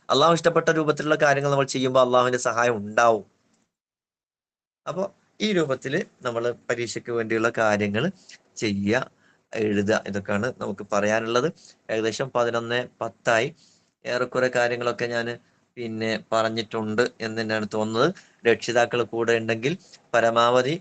അള്ളാഹു ഇഷ്ടപ്പെട്ട രൂപത്തിലുള്ള കാര്യങ്ങൾ നമ്മൾ ചെയ്യുമ്പോൾ അള്ളാഹുവിന്റെ സഹായം ഉണ്ടാവും. അപ്പോൾ ഈ രൂപത്തിൽ നമ്മൾ പരീക്ഷയ്ക്ക് വേണ്ടിയുള്ള കാര്യങ്ങൾ ചെയ്യുക, എഴുതുക. ഇതൊക്കെയാണ് നമുക്ക് പറയാനുള്ളത്. ഏകദേശം 11:10 ഏറെക്കുറെ കാര്യങ്ങളൊക്കെ ഞാൻ പറഞ്ഞിട്ടുണ്ട് എന്ന് തന്നെയാണ് തോന്നുന്നത്. രക്ഷിതാക്കൾ കൂടെ ഉണ്ടെങ്കിൽ പരമാവധി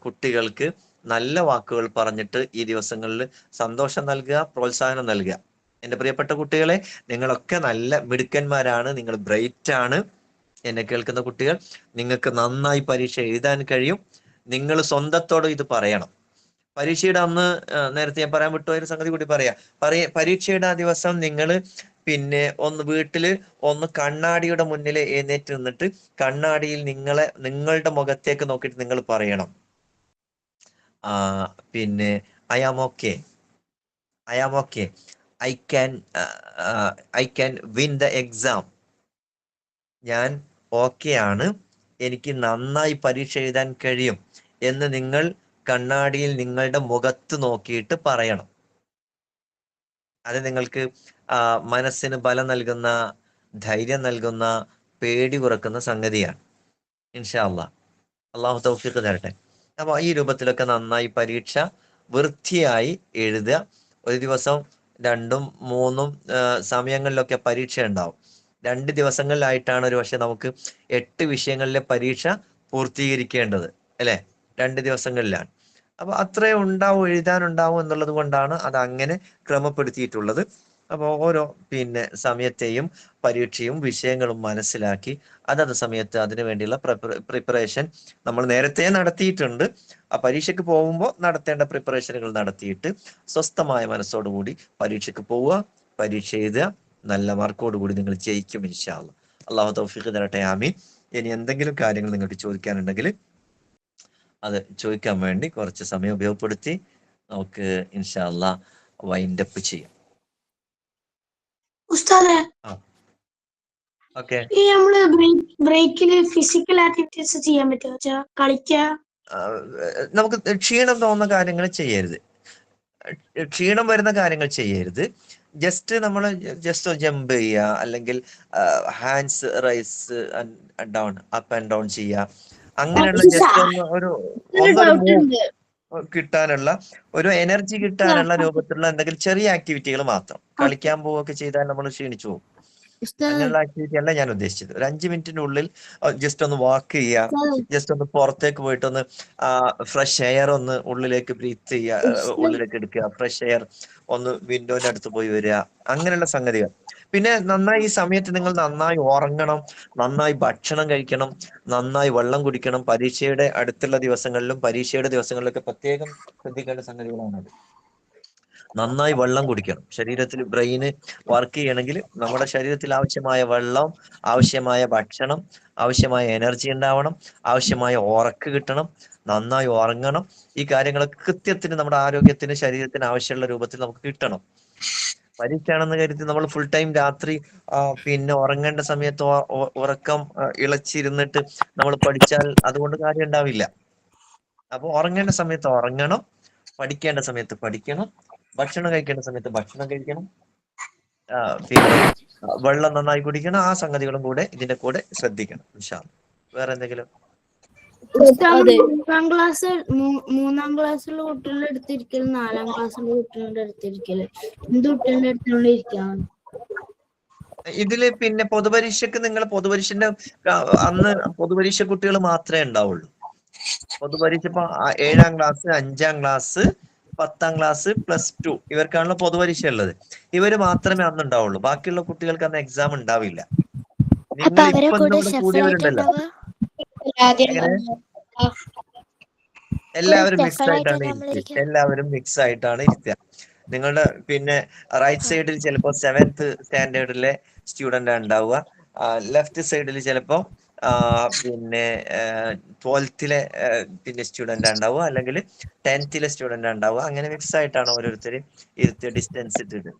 കുട്ടികൾക്ക് നല്ല വാക്കുകൾ പറഞ്ഞിട്ട് ഈ ദിവസങ്ങളിൽ സന്തോഷം നൽകുക, പ്രോത്സാഹനം നൽകുക. എൻ്റെ പ്രിയപ്പെട്ട കുട്ടികളെ, നിങ്ങളൊക്കെ നല്ല മിടുക്കന്മാരാണ്, നിങ്ങൾ ബ്രൈറ്റ് ആണ്. എന്നെ കേൾക്കുന്ന കുട്ടികൾ, നിങ്ങൾക്ക് നന്നായി പരീക്ഷ എഴുതാൻ കഴിയും. നിങ്ങൾ സ്വന്തത്തോട് ഇത് പറയണം. പരീക്ഷയുടെ അന്ന്, നേരത്തെ ഞാൻ പറയാൻ വിട്ടു ഒരു സംഗതി കൂടി പരീക്ഷയുടെ ആ ദിവസം നിങ്ങൾ വീട്ടില് കണ്ണാടിയുടെ മുന്നിൽ എഴുന്നേറ്റ് നിന്നിട്ട് കണ്ണാടിയിൽ നിങ്ങളുടെ മുഖത്തേക്ക് നോക്കിയിട്ട് നിങ്ങൾ പറയണം, I am okay, I can win the exam. ഞാൻ ഓക്കെ ആണ്, എനിക്ക് നന്നായി പരീക്ഷ എഴുതാൻ കഴിയും എന്ന് നിങ്ങൾ കണ്ണാടിയിൽ നിങ്ങളുടെ മുഖത്ത് നോക്കിയിട്ട് പറയണം. അത് നിങ്ങൾക്ക് മനസ്സിന് ബലം നൽകുന്ന, ധൈര്യം നൽകുന്ന, പേടി കുറക്കുന്ന സംഗതിയാണ്. ഇൻഷാ അല്ലാഹ്. അള്ളാഹു തൗഫീഖ് തരട്ടെ. അപ്പൊ ഈ രൂപത്തിലൊക്കെ നന്നായി പരീക്ഷ വൃത്തിയായി എഴുതുക. ഒരു ദിവസം 2ഉം 3ഉം സമയങ്ങളിലൊക്കെ പരീക്ഷ ഉണ്ടാവും. 2 ദിവസങ്ങളിലായിട്ടാണ് ഒരു പക്ഷെ നമുക്ക് 8 വിഷയങ്ങളിലെ പരീക്ഷ പൂർത്തീകരിക്കേണ്ടത് അല്ലെ? 2 ദിവസങ്ങളിലാണ്. അപ്പൊ അത്രേ എഴുതാനുണ്ടാവും എന്നുള്ളത് കൊണ്ടാണ് അത് അങ്ങനെ ക്രമപ്പെടുത്തിയിട്ടുള്ളത്. അപ്പോൾ ഓരോ സമയത്തെയും പരീക്ഷയും വിഷയങ്ങളും മനസ്സിലാക്കി അതത് സമയത്ത് അതിനു വേണ്ടിയുള്ള പ്രിപ്പറേഷൻ നമ്മൾ നേരത്തെ നടത്തിയിട്ടുണ്ട്. ആ പരീക്ഷയ്ക്ക് പോകുമ്പോൾ നടത്തേണ്ട പ്രിപ്പറേഷനുകൾ നടത്തിയിട്ട് സ്വസ്ഥമായ മനസ്സോടുകൂടി പരീക്ഷയ്ക്ക് പോവുക, പരീക്ഷ എഴുതുക. നല്ല മാർക്കോടുകൂടി നിങ്ങൾ ജയിക്കും ഇൻഷാ അല്ലാഹ്. അള്ളാഹു തൗഫീഖ് തരട്ടെ. ആമീൻ. ഇനി എന്തെങ്കിലും കാര്യങ്ങൾ നിങ്ങൾക്ക് ചോദിക്കാനുണ്ടെങ്കിൽ അത് ചോദിക്കാൻ വേണ്ടി കുറച്ച് സമയം ഉപയോഗപ്പെടുത്തി നമുക്ക് ഇൻഷാ അല്ലാഹ് വൈൻഡ് അപ്പ് ചെയ്യാം. ഉസ്താദേ, ഓക്കെ. ഈ നമ്മള് ബ്രേക്കില് ഫിസിക്കൽ ആക്ടിവിറ്റീസ് ചെയ്യാൻ പറ്റുമോ? കളിക്കുക. നമുക്ക് ക്ഷീണം തോന്നുന്ന കാര്യങ്ങൾ ചെയ്യരുത്. ക്ഷീണം വരുന്ന കാര്യങ്ങൾ ചെയ്യരുത്. ജസ്റ്റ് നമ്മൾ ജസ്റ്റ് ജമ്പ് ചെയ്യുക, അല്ലെങ്കിൽ hands rise down, up and down ചെയ്യുക. അങ്ങനെയുള്ള ജസ്റ്റ് ഒന്നൊരു മൂവ് കിട്ടാനുള്ള, ഒരു എനർജി കിട്ടാനുള്ള രൂപത്തിലുള്ള എന്തെങ്കിലും ചെറിയ ആക്ടിവിറ്റികൾ മാത്രം. കളിക്കാൻ പോവുകയൊക്കെ ചെയ്താൽ നമ്മൾ ക്ഷീണിച്ചു പോകും. അങ്ങനെയുള്ള ആക്ടിവിറ്റി അല്ല ഞാൻ ഉദ്ദേശിച്ചത്. ഒരു 5 മിനിറ്റിനുള്ളിൽ ജസ്റ്റ് ഒന്ന് വാക്ക് ചെയ്യുക, ജസ്റ്റ് ഒന്ന് പുറത്തേക്ക് പോയിട്ടൊന്ന് ഫ്രഷ് എയർ ഒന്ന് ഉള്ളിലേക്ക് ബ്രീത്ത് ചെയ്യുക, ഉള്ളിലേക്ക് എടുക്കുക, ഫ്രഷ് എയർ ഒന്ന് വിൻഡോന്റെ അടുത്ത് പോയി വരിക, അങ്ങനെയുള്ള സംഗതികൾ. പിന്നെ നന്നായി ഈ സമയത്ത് നിങ്ങൾ നന്നായി ഉറങ്ങണം, നന്നായി ഭക്ഷണം കഴിക്കണം, നന്നായി വെള്ളം കുടിക്കണം. പരീക്ഷയുടെ അടുത്തുള്ള ദിവസങ്ങളിലും പരീക്ഷയുടെ ദിവസങ്ങളിലൊക്കെ പ്രത്യേകം ശ്രദ്ധിക്കേണ്ട സംഗതികളാണത്. നന്നായി വെള്ളം കുടിക്കണം. ശരീരത്തിൽ ബ്രെയിന് വർക്ക് ചെയ്യണമെങ്കിൽ നമ്മുടെ ശരീരത്തിൽ ആവശ്യമായ വെള്ളം, ആവശ്യമായ ഭക്ഷണം, ആവശ്യമായ എനർജി ഉണ്ടാവണം, ആവശ്യമായ ഉറക്ക് കിട്ടണം, നന്നായി ഉറങ്ങണം. ഈ കാര്യങ്ങളൊക്കെ കൃത്യത്തിന് നമ്മുടെ ആരോഗ്യത്തിന്, ശരീരത്തിന് ആവശ്യമുള്ള രൂപത്തിൽ നമുക്ക് കിട്ടണം. പരീക്ഷയാണെന്ന് കരുതി നമ്മൾ ഫുൾ ടൈം രാത്രി പിന്നെ ഉറങ്ങേണ്ട സമയത്ത് ഉറക്കം ഇളച്ചിരുന്നിട്ട് നമ്മൾ പഠിച്ചാൽ അതുകൊണ്ട് കാര്യം ഉണ്ടാവില്ല. അപ്പൊ ഉറങ്ങേണ്ട സമയത്ത് ഉറങ്ങണം, പഠിക്കേണ്ട സമയത്ത് പഠിക്കണം, ഭക്ഷണം കഴിക്കേണ്ട സമയത്ത് ഭക്ഷണം കഴിക്കണം, പിന്നെ വെള്ളം നന്നായി കുടിക്കണം. ആ സംഗതികളും കൂടെ ഇതിന്റെ കൂടെ ശ്രദ്ധിക്കണം. വേറെ എന്തെങ്കിലും? മൂന്നാം ക്ലാസ്സിലുള്ള കുട്ടികളുടെ അടുത്തിരിക്കലും 4ാം ക്ലാസ്സിലുള്ള കുട്ടികളുടെ അടുത്തിരിക്കല് എന്ത് കുട്ടികളുടെ അടുത്തുള്ള ഇരിക്കാം? ഇതില് പിന്നെ പൊതുപരീക്ഷക്ക് നിങ്ങൾ പൊതുപരീക്ഷന്റെ അന്ന് പൊതുപരീക്ഷ കുട്ടികൾ മാത്രമേ ഉണ്ടാവുള്ളൂ. പൊതുപരീക്ഷ ഇപ്പൊ 7ാം ക്ലാസ്, 5ാം ക്ലാസ്, 10ാം ക്ലാസ്, +2 ഇവർക്കാണല്ലോ പൊതുപരീക്ഷ ഉള്ളത്. ഇവര് മാത്രമേ അന്ന് ഉണ്ടാവുള്ളൂ. ബാക്കിയുള്ള കുട്ടികൾക്ക് അന്ന് എക്സാം ഉണ്ടാവില്ല. നിങ്ങൾ ഇപ്പൊ കൂടിയവരുണ്ടല്ലോ, എല്ലാവരും മിക്സ് ആയിട്ടാണ് ഇരിക്കുക. എല്ലാവരും മിക്സ് ആയിട്ടാണ് ഇരിക്കുക. നിങ്ങളുടെ പിന്നെ റൈറ്റ് സൈഡിൽ ചിലപ്പോൾ 7th സ്റ്റാൻഡേർഡിലെ സ്റ്റുഡന്റ് ഉണ്ടാവുക, ലെഫ്റ്റ് സൈഡിൽ ചിലപ്പോൾ പിന്നെ 12th പിന്നെ സ്റ്റുഡന്റ് ഉണ്ടാവുക, അല്ലെങ്കിൽ 10th സ്റ്റുഡന്റ് ഉണ്ടാവുക. അങ്ങനെ മിക്സ് ആയിട്ടാണ് ഓരോരുത്തരും ഇരുത്തിയ ഡിസ്റ്റൻസ് ഇട്ടിട്ട്.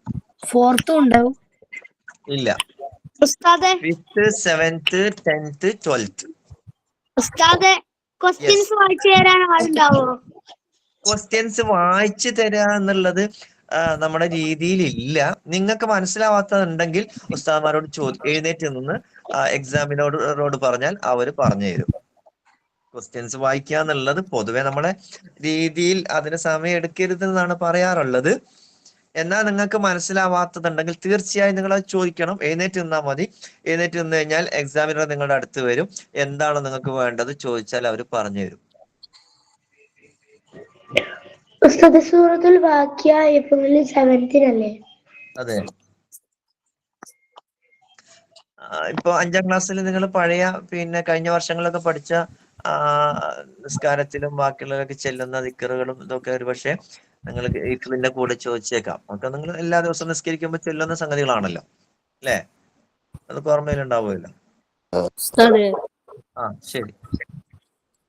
4th ഉണ്ടാവും? ഇല്ല, 5th, 7th, 10th, 12th. Questions വായിച്ചു തരാൻ ആളുണ്ടാവോ? ക്വസ്റ്റ്യൻസ് വായിച്ചു തരാ എന്നുള്ളത് നമ്മുടെ രീതിയിൽ ഇല്ല. നിങ്ങൾക്ക് മനസ്സിലാവാത്തതുണ്ടെങ്കിൽ ഉസ്താദ്മാരോട് എഴുന്നേറ്റ് നിന്ന് എക്സാമിനോട് പറഞ്ഞാൽ അവര് പറഞ്ഞു തരും. ക്വസ്റ്റ്യൻസ് വായിക്കുക എന്നുള്ളത് പൊതുവെ നമ്മളെ രീതിയിൽ അതിന് സമയം എടുക്കരുത് എന്നാണ് പറയാറുള്ളത്. എന്നാൽ നിങ്ങൾക്ക് മനസ്സിലാവാത്തതുണ്ടെങ്കിൽ തീർച്ചയായും നിങ്ങൾ അത് ചോദിക്കണം. എഴുന്നേറ്റ് നിന്നാൽ മതി. എഴുന്നേറ്റ് നിന്ന് കഴിഞ്ഞാൽ എക്സാമിനർ നിങ്ങളുടെ അടുത്ത് വരും. എന്താണ് നിങ്ങൾക്ക് വേണ്ടത് ചോദിച്ചാൽ അവർ പറഞ്ഞു തരും. സൂറത്തുൽ വാഖിയ ഏപ്രിൽ 7th-നല്ലേ? അതെ. ഇപ്പൊ 5ാം ക്ലാസ്സിൽ നിങ്ങൾ പഴയ പിന്നെ കഴിഞ്ഞ വർഷങ്ങളൊക്കെ പഠിച്ച നിസ്കാരത്തിലും ബാക്കിയുള്ളതൊക്കെ ചെല്ലുന്ന ദിക്റുകളും ഇതൊക്കെ ഒരു പക്ഷെ നിങ്ങൾ ഇതിന്റെ കൂടെ ചോദിച്ചേക്കാം. ഒക്കെ നിങ്ങൾ എല്ലാ ദിവസവും നിസ്കരിക്കുമ്പോൾ ചെല്ലുന്ന സംഗതികളാണല്ലോ, അല്ലേ? അതൊക്കെ ഓർമ്മയിലുണ്ടാവുമല്ലോ. ശരി.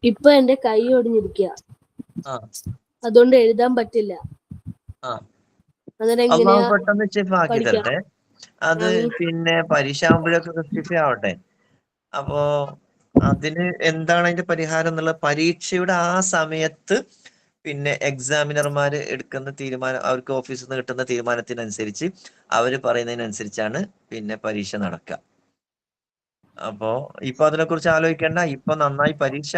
ഇപ്പൊ എന്റെ കൈ ഒടിഞ്ഞിരിക്കുക, അതുകൊണ്ട് എഴുതാൻ പറ്റില്ല. അള്ളാഹു പെട്ടെന്ന് ഷിഫാക്കി തരട്ടെ. അത് പിന്നെ പരീക്ഷ ആകുമ്പോഴൊക്കെ ഷിഫാവട്ടെ. അപ്പോ അതിന് എന്താണ് അതിന്റെ പരിഹാരം എന്നുള്ള പരീക്ഷയുടെ ആ സമയത്ത് പിന്നെ എക്സാമിനർമാര് എടുക്കുന്ന തീരുമാനം, അവർക്ക് ഓഫീസിൽ നിന്ന് കിട്ടുന്ന തീരുമാനത്തിനനുസരിച്ച് അവര് പറയുന്നതിനനുസരിച്ചാണ് പിന്നെ പരീക്ഷ നടക്കുക. അപ്പോ ഇപ്പൊ അതിനെ കുറിച്ച് ആലോചിക്കേണ്ട. ഇപ്പൊ നന്നായി പരീക്ഷ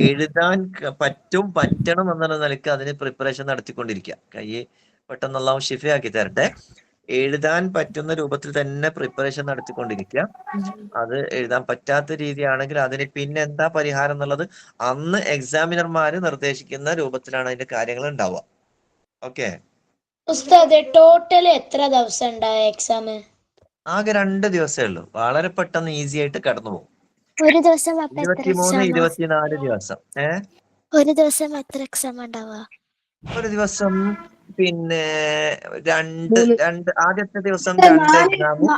എഴുതാൻ പറ്റണം എന്നുള്ള നിലയ്ക്ക് അതിന് പ്രിപ്പറേഷൻ നടത്തിക്കൊണ്ടിരിക്കുക. കൈ പെട്ടെന്ന് അല്ലാഹു ഷിഫയാക്കി തരട്ടെ. എഴുതാൻ പറ്റുന്ന രൂപത്തിൽ തന്നെ പ്രിപ്പറേഷൻ നടത്തിക്കൊണ്ടിരിക്കുക. അത് എഴുതാൻ പറ്റാത്ത രീതിയാണെങ്കിൽ അതിന് പിന്നെ എന്താ പരിഹാരം എന്നുള്ളത് അന്ന് എക്സാമിനർമാര് നിർദ്ദേശിക്കുന്ന രൂപത്തിലാണ് അതിന്റെ കാര്യങ്ങൾ ഉണ്ടാവുക. ഓക്കെ. ടോട്ടൽ എത്ര ദിവസം ഉണ്ടായ എക്സാം? ആകെ 2 ദിവസമേ ഉള്ളൂ. വളരെ പെട്ടെന്ന് ഈസി ആയിട്ട് കടന്നു പോകും. ഒരു ദിവസം 23, 24 ദിവസം. ഒരു ദിവസം എത്ര എക്സാം ഉണ്ടാവുക? ഒരു ദിവസം പിന്നെ ആദ്യത്തെ ദിവസം 2 എക്സാമും,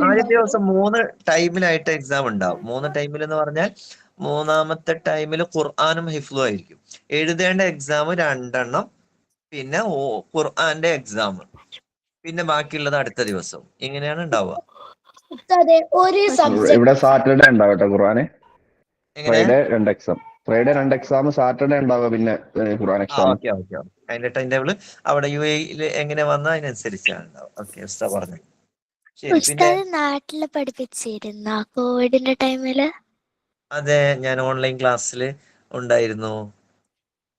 ആദ്യത്തെ ദിവസം 3 ടൈമിലായിട്ട് എക്സാം ഉണ്ടാവും. 3 ടൈമിൽ എന്ന് പറഞ്ഞാൽ 3ാമത്തെ ടൈമിൽ ഖുർആനും ഹിഫ്ളും ആയിരിക്കും. എഴുതേണ്ട എക്സാം 2 പിന്നെ ഖുർആന്റെ എക്സാം, പിന്നെ ബാക്കിയുള്ളത് അടുത്ത ദിവസം. ഇങ്ങനെയാണ് ഉണ്ടാവുക. ഉസ്താദെ, ഒരു സബ്ജക്ട് ഇവിടെ സാറ്റർഡേ ഉണ്ടാവും കേട്ടോ ഖുർആന്. എങ്ങനെ? ഫ്രൈഡേ 2 എക്സാം, സാറ്റർഡേ ഉണ്ടാവുക പിന്നെ ഖുർആൻ എക്സാം. Okay okay okay. അതിന്റെ ടൈം ടേബിള് അവിടെ UAE എങ്ങനെ വന്ന അതിനനുസരിച്ചാണ് ഉണ്ടാവും. ഓക്കെ, ഉസ്താദ് പറഞ്ഞു. ശരി. പിന്നെ ഉസ്താദ് നാട്ടില് പഠിപ്പിച്ചിരുന്ന കോവിഡിന്റെ ടൈമില്? അതെ, ഞാൻ ഓൺലൈൻ ക്ലാസ്സിൽ ഉണ്ടായിരുന്നു.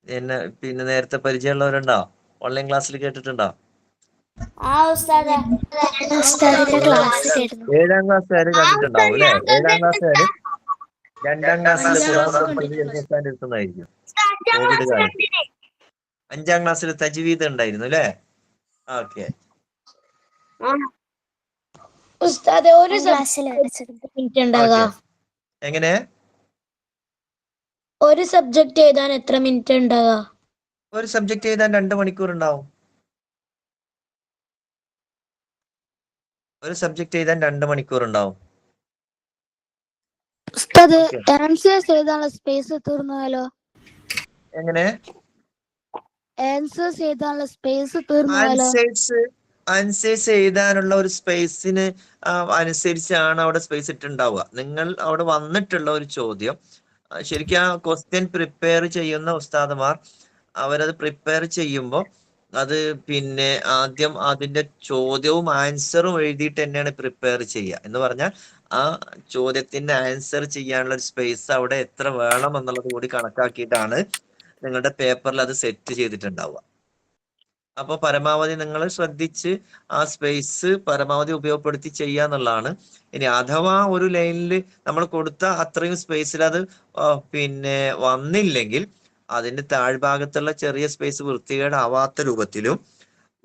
എന്നെ പിന്നെ നേരത്തെ പരിചയമുള്ളവരുണ്ടോ? ഓൺലൈൻ ക്ലാസ്സിൽ കേട്ടിട്ടുണ്ടോ? ഉസ്താദിന്റെ ക്ലാസ്സിലായിരുന്നു. 7ാം ക്ലാസ്സുകാര് കണ്ടിട്ടുണ്ടാവും അല്ലെ? 7ാം ക്ലാസ്സുകാര് 2ാം ക്ലാസ്സിൽ ഖുർആൻ പഠിച്ചത് ഉസ്താദിന്റെ അടുത്തുനിന്നായിരിക്കും കോവിഡ് കാലത്ത്. 5ാം ക്ലാസ്സിൽ തജ്വീദ് ഉണ്ടായിരുന്നു അല്ലെ? ഓക്കെ. ഉസ്താദെ, ഒരു ക്ലാസ്സിൽ വെച്ചിരുന്നു. മിനിറ്റ് ഉണ്ടാകുക. എങ്ങനെ? ഒരു സബ്ജക്ട് എഴുതാൻ എത്ര മിനിറ്റ് ഉണ്ടാകുക? ഒരു സബ്ജക്ട് എഴുതാൻ 2 മണിക്കൂർ ഉണ്ടാവും. ഒരു സബ്ജക്ട് എഴുതാൻ 2 മണിക്കൂർ ഉണ്ടാവും. ഉസ്താദ്, Okay. ആൻസേഴ്സ് എഴുതാനുള്ള സ്പേസ് തീർന്നാലോ? എങ്ങനെ? ആൻസേഴ്സ് എഴുതാനുള്ള സ്പേസ് തീർന്നാലോ? ആൻസേഴ്സ് എഴുതാനുള്ള ഒരു സ്പേസിന് അനുസരിച്ചാണ് അവിടെ സ്പേസ് ഇട്ടുണ്ടാവുക. നിങ്ങൾ അവിടെ വന്നിട്ടുള്ള ഒരു ചോദ്യം ശരിക്കും ആ ക്വസ്റ്റ്യൻ പ്രിപ്പയർ ചെയ്യുന്ന ഉസ്താദുമാർ അവരത് പ്രിപ്പയർ ചെയ്യുമ്പോൾ അത് പിന്നെ ആദ്യം അതിന്റെ ചോദ്യവും ആൻസറും എഴുതിയിട്ട് തന്നെയാണ് പ്രിപ്പയർ ചെയ്യുക. എന്ന് പറഞ്ഞാൽ ആ ചോദ്യത്തിന്റെ ആൻസർ ചെയ്യാനുള്ള ഒരു സ്പേസ് അവിടെ എത്ര വേണം എന്നുള്ളത് കൂടി കണക്കാക്കിയിട്ടാണ് നിങ്ങളുടെ പേപ്പറിൽ അത് സെറ്റ് ചെയ്തിട്ടുണ്ടാവുക. അപ്പോൾ പരമാവധി നിങ്ങൾ ശ്രദ്ധിച്ച് ആ സ്പേസ് പരമാവധി ഉപയോഗപ്പെടുത്തി ചെയ്യാന്നുള്ളതാണ്. ഇനി അഥവാ ഒരു ലൈനിൽ നമ്മൾ കൊടുത്ത അത്രയും സ്പേസിൽ അത് പിന്നെ വന്നില്ലെങ്കിൽ അതിന്റെ താഴ്ഭാഗത്തുള്ള ചെറിയ സ്പേസ് വൃത്തികേടാവാത്ത രൂപത്തിലും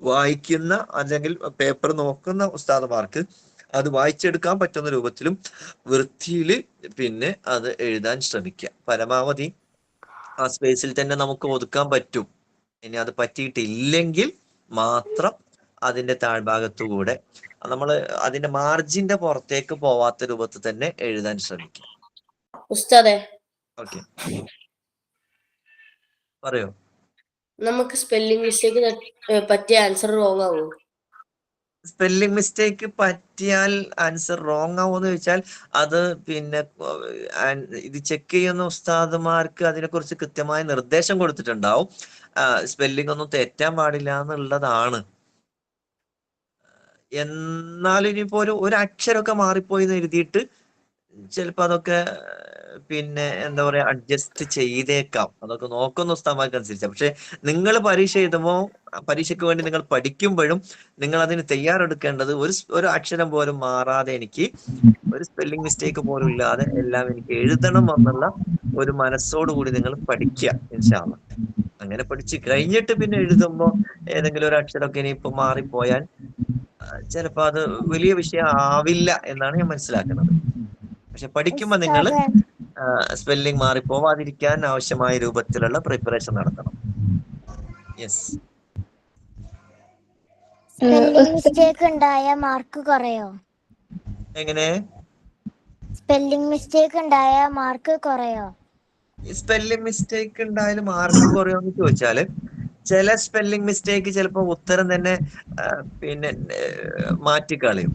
വായിക്കുന്ന അല്ലെങ്കിൽ പേപ്പർ നോക്കുന്ന ഉസ്താദുമാർക്ക് അത് വായിച്ചെടുക്കാൻ പറ്റുന്ന രൂപത്തിലും വൃത്തിയിൽ പിന്നെ അത് എഴുതാൻ ശ്രമിക്കുക. പരമാവധി ആ സ്പേസിൽ തന്നെ നമുക്ക് ഒതുക്കാൻ പറ്റും. ഇനി അത് പറ്റിയിട്ടില്ലെങ്കിൽ മാത്രം അതിന്റെ താഴ്ഭാഗത്തുകൂടെ നമ്മൾ അതിന്റെ മാർജിന്റെ പുറത്തേക്ക് പോവാത്ത രൂപത്തിൽ തന്നെ എഴുതാൻ ശ്രമിക്കുക. ഉസ്താദെ, ഓക്കെ, പറയൂ. നമുക്ക് സ്പെല്ലിംഗ് മിസ്റ്റേക്ക് പറ്റിയ ആൻസർ റോങ് ആവോ? സ്പെല്ലിംഗ് മിസ്റ്റേക്ക് പറ്റിയാൽ ആൻസർ റോങ് ആവുമെന്ന് ചോദിച്ചാൽ അത് പിന്നെ ഇത് ചെക്ക് ചെയ്യുന്ന ഉസ്താദുമാർക്ക് അതിനെക്കുറിച്ച് കൃത്യമായ നിർദ്ദേശം കൊടുത്തിട്ടുണ്ടാവും. സ്പെല്ലിംഗ് ഒന്നും തെറ്റാൻ പാടില്ല എന്നുള്ളതാണ്. എന്നാലും ഇനിയിപ്പോ ഒരു അക്ഷരമൊക്കെ മാറിപ്പോയി എന്ന് എഴുതിയിട്ട് ചിലപ്പോ അതൊക്കെ പിന്നെ എന്താ പറയാ അഡ്ജസ്റ്റ് ചെയ്തേക്കാം. അതൊക്കെ നോക്കുന്ന ഉസ്താദുമാർക്ക് അനുസരിച്ചാണ്. പക്ഷെ നിങ്ങൾ പരീക്ഷ എഴുതുമ്പോൾ പരീക്ഷയ്ക്ക് വേണ്ടി നിങ്ങൾ പഠിക്കുമ്പോഴും നിങ്ങൾ അതിന് തയ്യാറെടുക്കേണ്ടത് ഒരു അക്ഷരം പോലും മാറാതെ എനിക്ക് ഒരു സ്പെല്ലിംഗ് മിസ്റ്റേക്ക് പോലും ഇല്ലാതെ എല്ലാം എനിക്ക് എഴുതണം എന്നുള്ള ഒരു മനസ്സോടുകൂടി നിങ്ങൾ പഠിക്കുക ഇൻഷാ അല്ലാഹ്. അങ്ങനെ പഠിച്ച് കഴിഞ്ഞിട്ട് പിന്നെ എഴുതുമ്പോൾ ഏതെങ്കിലും ഒരു അക്ഷരമൊക്കെ ഇനിയിപ്പോ മാറിപ്പോയാൽ ചിലപ്പോ അത് വലിയ വിഷയം ആവില്ല എന്നാണ് ഞാൻ മനസ്സിലാക്കുന്നത്. പക്ഷെ പഠിക്കുമ്പോൾ നിങ്ങൾ സ്പെല്ലിംഗ് മാറിപ്പോവാതിരിക്കാൻ ആവശ്യമായ രൂപത്തിലുള്ള പ്രിപ്പറേഷൻ നടത്തണം. യെസ്. സ്പെല്ലിംഗ് മിസ്റ്റേക്ക് ഉണ്ടായ മാർക്ക് കുറയോ? എങ്ങനെ? സ്പെല്ലിംഗ് മിസ്റ്റേക്ക് ഉണ്ടായ മാർക്ക് കുറയോ? സ്പെല്ലിംഗ് മിസ്റ്റേക്ക് ഉണ്ടായാലും മാർക്ക് കുറയുമെന്ന് ചോദിച്ചാല് ചില സ്പെല്ലിംഗ് മിസ്റ്റേക്ക് ചിലപ്പോ ഉത്തരം തന്നെ പിന്നെ മാറ്റിക്കളയും.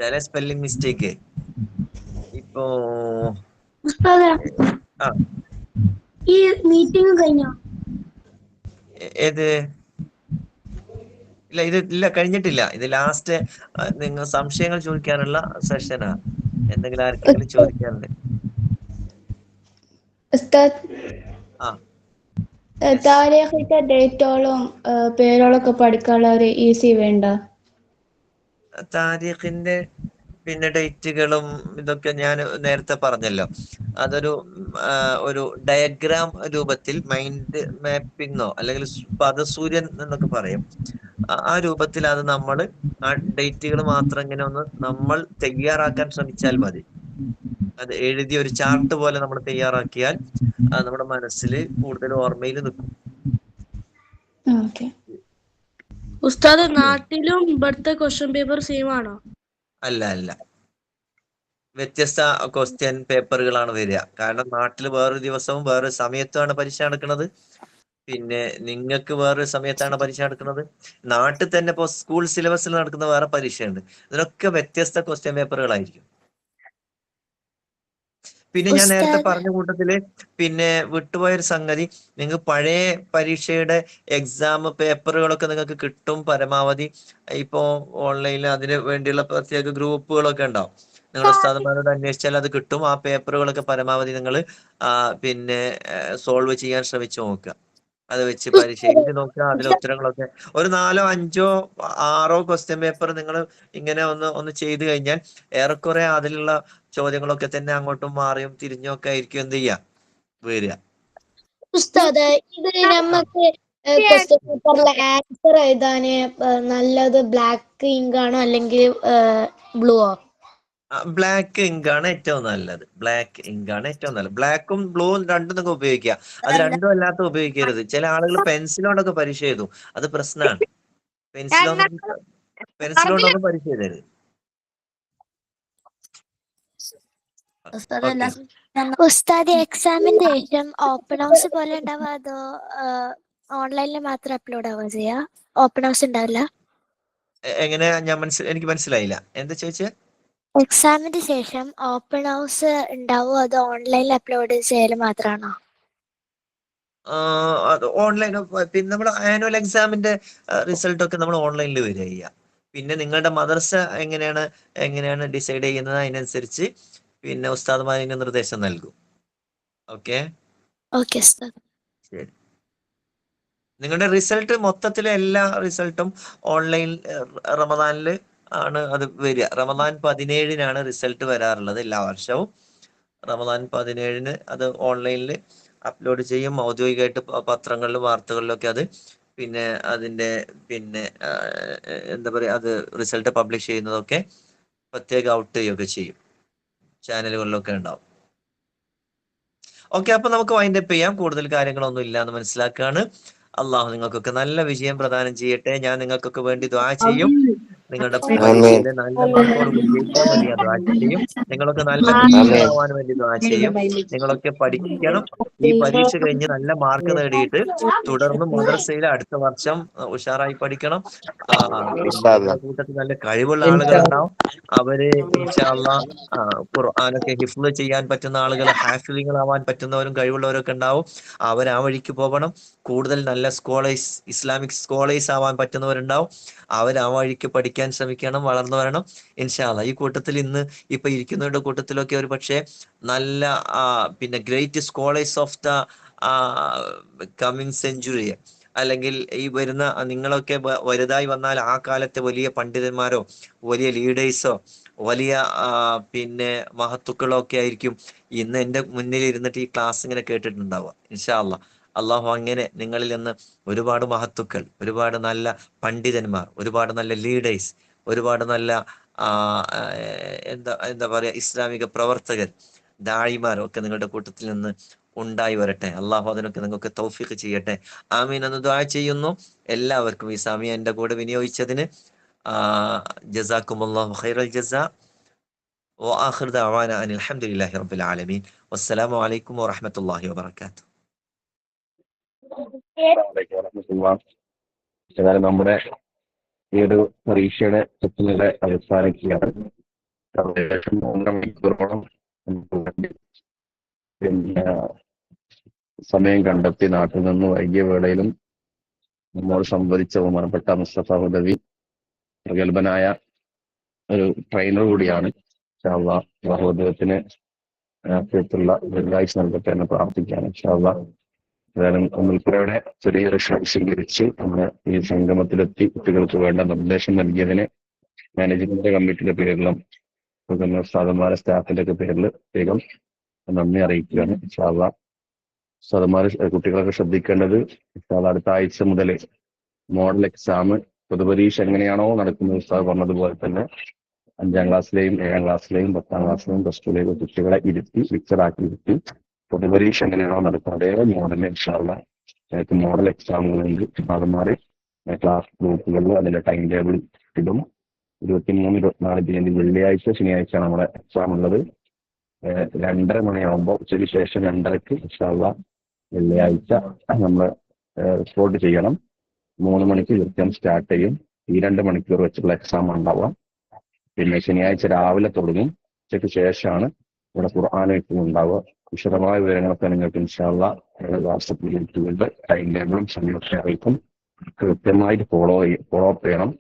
ചില സ്പെല്ലിംഗ് മിസ്റ്റേക്ക് ഇപ്പോ ഈ മീറ്റിംഗ് കഴിഞ്ഞോ? ഏത്? ഇല്ല കഴിഞ്ഞിട്ടില്ല. ഇത് ലാസ്റ്റ് നിങ്ങൾ സംശയങ്ങൾ ചോദിക്കാനുള്ള സെഷനാ. എന്തെങ്കിലും ആർക്കെങ്കിലും ചോദിക്കാനുണ്ട്? താരീഖിന്റെ ഡേറ്റോളും പേരോളൊക്കെ പഠിക്കാനുള്ള ഒരു ഈസി വേണ്ട? താരീഖിന്റെ പിന്നെ ഡേറ്റുകളും ഇതൊക്കെ ഞാൻ നേരത്തെ പറഞ്ഞല്ലോ. ഒരു ഡയഗ്രാം രൂപത്തിൽ മൈൻഡ് മാപ്പിങ്ങോ അല്ലെങ്കിൽ പദസൂര്യൻ എന്നൊക്കെ പറയും. ആ രൂപത്തിൽ അത് നമ്മൾ ആ ഡേറ്റുകൾ മാത്രം ഇങ്ങനെ ഒന്ന് നമ്മൾ തയ്യാറാക്കാൻ ശ്രമിച്ചാൽ മതി. അത് എഴുതിയ ഒരു ചാർട്ട് പോലെ നമ്മൾ തയ്യാറാക്കിയാൽ അത് നമ്മുടെ മനസ്സിൽ കൂടുതൽ ഓർമ്മയിൽ നിൽക്കും. ഉസ്താദ്, നാട്ടിലും ഇവിടുത്തെ ക്വസ്റ്റ്യൻ പേപ്പർ സെയിം ആണോ? അല്ല, വ്യത്യസ്ത ക്വസ്റ്റ്യൻ പേപ്പറുകളാണ് വരിക. കാരണം നാട്ടിൽ വേറൊരു ദിവസവും വേറൊരു സമയത്തുമാണ് പരീക്ഷ നടക്കുന്നത്. പിന്നെ നിങ്ങൾക്ക് വേറൊരു സമയത്താണ് പരീക്ഷ നടക്കുന്നത്. നാട്ടിൽ തന്നെ ഇപ്പോൾ സ്കൂൾ സിലബസിൽ നടക്കുന്ന വേറെ പരീക്ഷയുണ്ട്. ഇതിനൊക്കെ വ്യത്യസ്ത ക്വസ്റ്റ്യൻ പേപ്പറുകളായിരിക്കും. പിന്നെ ഞാൻ നേരത്തെ ഉസ്താദ് പറഞ്ഞ കൂട്ടത്തില് പിന്നെ വിട്ടുപോയൊരു സംഗതി, നിങ്ങൾക്ക് പഴയ പരീക്ഷയുടെ എക്സാം പേപ്പറുകളൊക്കെ നിങ്ങൾക്ക് കിട്ടും പരമാവധി. ഇപ്പോ ഓൺലൈനിൽ അതിന് വേണ്ടിയുള്ള പ്രത്യേക ഗ്രൂപ്പുകളൊക്കെ ഉണ്ടാവും. നിങ്ങൾ ഉസ്താദന്മാരോട് അന്വേഷിച്ചാൽ അത് കിട്ടും. ആ പേപ്പറുകളൊക്കെ പരമാവധി നിങ്ങൾ പിന്നെ സോൾവ് ചെയ്യാൻ ശ്രമിച്ചു നോക്കുക. അത് വെച്ച് പരീക്ഷ എഴുതി നോക്കുക. അതിലെ ഉത്തരങ്ങളൊക്കെ ഒരു 4 5 6 ക്വസ്റ്റ്യൻ പേപ്പർ നിങ്ങൾ ഇങ്ങനെ ഒന്ന് ചെയ്തു കഴിഞ്ഞാൽ ഏറെക്കുറെ അതിലുള്ള ചോദ്യങ്ങളൊക്കെ തന്നെ അങ്ങോട്ടും മാറിയും തിരിഞ്ഞും ഒക്കെ ആയിരിക്കും എന്ത് ചെയ്യുക വരിക. ഉസ്താദ് ഇത് നമുക്ക് ക്വസ്റ്റ്യൻ പേപ്പറിലെ ആൻസർ എഴുതാന് നല്ലത് ബ്ലാക്ക് ഇങ്ക് ആണോ അല്ലെങ്കിൽ ബ്ലൂവോ? ബ്ലാക്ക് ഇങ്ക് ആണ് ഏറ്റവും നല്ലത്. ബ്ലാക്ക് ഇങ്ക് ആണ് ഏറ്റവും നല്ലത്. ബ്ലാക്കും ബ്ലൂവും രണ്ടും നിങ്ങൾക്ക് ഉപയോഗിക്കുക. അത് രണ്ടും അല്ലാത്ത ഉപയോഗിക്കരുത്. ചില ആളുകൾ പെൻസിലോണ്ടൊക്കെ പരീക്ഷ എഴുതും. അത് പ്രശ്നമാണ്. പെൻസിലോണ്ടൊന്നും പരീക്ഷ എഴുതരുത്. ഓക്കെ. ഉസ്താദ് എക്സാമിന്റെ ശേഷം ഓപ്പൺ ഹൗസ് പോലെ ഉണ്ടാവുക അതോ ഓൺലൈനിൽ മാത്രം അപ്ലോഡ് ആവുക ചെയ്യാ? ഓപ്പൺ ഹൗസ് ഉണ്ടാവില്ല? എങ്ങനെ എനിക്ക് മനസ്സിലായില്ല, എന്താ ചോദിച്ചേ? എക്സാമിന് ശേഷം ഓപ്പൺ ഹൗസ് ഉണ്ടാവോ അതോ ഓൺലൈനിൽ അപ്ലോഡ് ചെയ്യൽ മാത്രമാണോ? അത് ഓൺലൈൻ. പിന്നെ നമ്മൾ ആനുവൽ എക്സാമിന്റെ റിസൾട്ട് ഒക്കെ നമ്മൾ ഓൺലൈനിൽ വരിക ചെയ്യുക. പിന്നെ നിങ്ങളുടെ മദർസ എങ്ങനെയാണ് ഡിസൈഡ് ചെയ്യുന്നത് അതിനനുസരിച്ച് പിന്നെ ഉസ്താദുമാർ നിർദ്ദേശം നൽകും. ഓക്കെ, ഓക്കെ ഉസ്താദ്. ശരി. നിങ്ങളുടെ റിസൾട്ട് മൊത്തത്തിലെ എല്ലാ റിസൾട്ടും ഓൺലൈൻ റമദാനിൽ ആണ് അത് വരിക. റമദാൻ 17-നാണ് റിസൾട്ട് വരാറുള്ളത് എല്ലാ വർഷവും. റമദാൻ 17-ന് അത് ഓൺലൈനിൽ അപ്ലോഡ് ചെയ്യും. ഔദ്യോഗികമായിട്ട് പത്രങ്ങളിലും വാർത്തകളിലും ഒക്കെ അത് പിന്നെ അതിന്റെ പിന്നെ എന്താ പറയുക, അത് റിസൾട്ട് പബ്ലിഷ് ചെയ്യുന്നതൊക്കെ പ്രത്യേക ഔട്ട് ചെയ്യുകയൊക്കെ ചെയ്യും. ചാനലുകളിലൊക്കെ ഉണ്ടാവും. ഓക്കെ, അപ്പൊ നമുക്ക് വൈൻഡപ്പ് ചെയ്യാം. കൂടുതൽ കാര്യങ്ങളൊന്നും ഇല്ല എന്ന് മനസ്സിലാക്കുകയാണ്. അള്ളാഹു നിങ്ങൾക്കൊക്കെ നല്ല വിജയം പ്രദാനം ചെയ്യട്ടെ. ഞാൻ നിങ്ങൾക്കൊക്കെ വേണ്ടി ദുആ ചെയ്യും. നിങ്ങളുടെ പരീക്ഷയിൽ നല്ല മാർക്കോട് കൂടി ജയിക്കാൻ വേണ്ടി ഞാൻ ദുആ ചെയ്യും. നിങ്ങളൊക്കെ നല്ല ടീച്ചറാവാൻ വേണ്ടി ദുആ ചെയ്യും. നിങ്ങളൊക്കെ പഠിക്കണം. ഈ പരീക്ഷ കഴിഞ്ഞ് നല്ല മാർക്ക് നേടിയിട്ട് തുടർന്ന് മദ്രസയിൽ അടുത്ത വർഷം ഉഷാറായി പഠിക്കണം. പിന്നെ നിങ്ങളുടെ കൂട്ടത്തിൽ നല്ല കഴിവുള്ള ആളുകൾ ഉണ്ടാവും. അവര് ഇൻഷാ അല്ലാഹ് ഖുർആനൊക്കെ ഹിഫ്ള് ചെയ്യാൻ പറ്റുന്ന ആളുകൾ, ഹാഫിളുകളാവാൻ പറ്റുന്നവരും കഴിവുള്ളവരൊക്കെ ഉണ്ടാവും. അവർ ആ വഴിക്ക് പോകണം. കൂടുതൽ നല്ല സ്കോളേഴ്സ്, ഇസ്ലാമിക് സ്കോളേഴ്സ് ആവാൻ പറ്റുന്നവരുണ്ടാവും. അവർ ആ വഴിക്ക് പഠിക്കാൻ ശ്രമിക്കണം, വളർന്നു വരണം ഇൻഷാ അല്ലാഹ്. ഈ കൂട്ടത്തിൽ ഇന്ന് ഇപ്പൊ ഇരിക്കുന്നവരുടെ കൂട്ടത്തിലൊക്കെ ഒരു പക്ഷേ നല്ല പിന്നെ great scholars of the coming century, അല്ലെങ്കിൽ ഈ വരുന്ന നിങ്ങളൊക്കെ വലുതായി വന്നാൽ ആ കാലത്തെ വലിയ പണ്ഡിതന്മാരോ വലിയ ലീഡേഴ്സോ വലിയ പിന്നെ മഹത്തുക്കളോ ഒക്കെ ആയിരിക്കും ഇന്ന് എൻ്റെ മുന്നിൽ ഇരുന്നിട്ട് ഈ ക്ലാസ് ഇങ്ങനെ കേട്ടിട്ടുണ്ടാവുക ഇൻഷാ അല്ലാഹ്. അള്ളാഹു അങ്ങനെ നിങ്ങളിൽ നിന്ന് ഒരുപാട് മഹത്തുക്കൾ, ഒരുപാട് നല്ല പണ്ഡിതന്മാർ, ഒരുപാട് നല്ല ലീഡേഴ്സ്, ഒരുപാട് നല്ല എന്താ പറയാ ഇസ്ലാമിക പ്രവർത്തകർ, ദായിമാർ ഒക്കെ നിങ്ങളുടെ കൂട്ടത്തിൽ നിന്ന് ഉണ്ടായി വരട്ടെ. അള്ളാഹു അതിനൊക്കെ നിങ്ങൾക്ക് തൗഫീഖ് ചെയ്യട്ടെ. ആമീൻ എന്ന് ദുആ ചെയ്യുന്നു. എല്ലാവർക്കും ഈ സമയം എൻ്റെ കൂടെ വിനിയോഗിച്ചതിന് ജസാക്കുമുല്ലാഹു ഖൈറൽ ജസാ. وآخر دعوانا أن الحمد لله رب العالمين والسلام عليكم ورحمة الله وبركاته. ഏതായാലും നമ്മുടെ ഈ ഒരു പരീക്ഷയുടെ സെഷനുകളെ അവസാനിക്കുകയാണ്. ഏകദേശം 1.5 മണിക്കൂറോളം പിന്നെ സമയം കണ്ടെത്തി നാട്ടിൽ നിന്ന് വൈകിയ വേളയിലും നമ്മോട് സംവദിച്ച ബഹുമാനപ്പെട്ട മുസ്തഫ ഹുദവി പ്രഗത്ഭനായ ഒരു ട്രെയിനർ കൂടിയാണ്. ഇൻഷാ അല്ലാഹ് അദ്ദേഹത്തിന് ദീർഘായുസ്സ് നൽകട്ടെ എന്ന് പ്രാർത്ഥിക്കുകയാണ്. ഇൻഷാ അല്ലാഹ് ഏതായാലും ഉൾപ്പെടെ ചെറിയൊരു ക്ഷണം സ്വീകരിച്ച് നമ്മൾ ഈ സംഗമത്തിലെത്തി കുട്ടികൾക്ക് വേണ്ട നിർദ്ദേശം നൽകിയതിന് മാനേജ്മെന്റ് കമ്മിറ്റിയുടെ പേരിലും ഉസ്താദന്മാരുടെ സ്റ്റാഫിന്റെ ഒക്കെ പേരിൽ പ്രത്യേകം നന്ദി അറിയിക്കുകയാണ്. ഇൻഷാ അല്ലാഹ് ഉസ്താദന്മാർ കുട്ടികളൊക്കെ ശ്രദ്ധിക്കേണ്ടത്, അടുത്ത ആഴ്ച മുതൽ മോഡൽ എക്സാം പൊതുപരീക്ഷ എങ്ങനെയാണോ നടക്കുന്നത് ഉസ്താദ് പറഞ്ഞതുപോലെ തന്നെ 5ാം ക്ലാസ്സിലെയും 7ാം ക്ലാസ്സിലെയും 10ാം ക്ലാസ്സിലെയും പ്ലസ് ടുവിലെയും കുട്ടികളെ ഇരുത്തി ഫിക്സഡാക്കി ഇരുത്തി പൊതുപരീക്ഷ എങ്ങനെയാണോ നടക്കുന്നത് അതേ മോഡലിൽ ഇൻഷാ അല്ലാഹ് മോഡൽ എക്സാമുകളുണ്ട്. ഉസ്താദന്മാര് ക്ലാസ് ഗ്രൂപ്പുകളിൽ അതിന്റെ ടൈം ടേബിൾ ഇടും. 23, 24 തീയതി വെള്ളിയാഴ്ച ശനിയാഴ്ചയാണ് നമ്മുടെ എക്സാം ഉള്ളത്. 2:30 മണിയാകുമ്പോൾ ഉച്ചയ്ക്ക് ശേഷം 2:30ക്ക് ഇൻഷാ അല്ലാഹ് വെള്ളിയാഴ്ച നമ്മൾ റിപ്പോർട്ട് ചെയ്യണം. 3 മണിക്ക് കൃത്യം സ്റ്റാർട്ട് ചെയ്യും. ഈ 2 മണിക്കൂർ വെച്ചുള്ള എക്സാം ഉണ്ടാവാം. പിന്നെ ശനിയാഴ്ച രാവിലെ തുടങ്ങും. ഉച്ചയ്ക്ക് ശേഷമാണ് ഇവിടെ ഖുർആനും ഉണ്ടാവുക. വിശദമായ വിവരങ്ങളൊക്കെ നിങ്ങൾക്ക് ഇൻഷാ അല്ലാഹ് വാട്സപ്പ് ഗ്രൂപ്പുകളുടെ ടൈം ടേബിളും സമയമൊക്കെ അറിയിക്കും. കൃത്യമായിട്ട് ഫോളോ അപ്പ് ചെയ്യണം.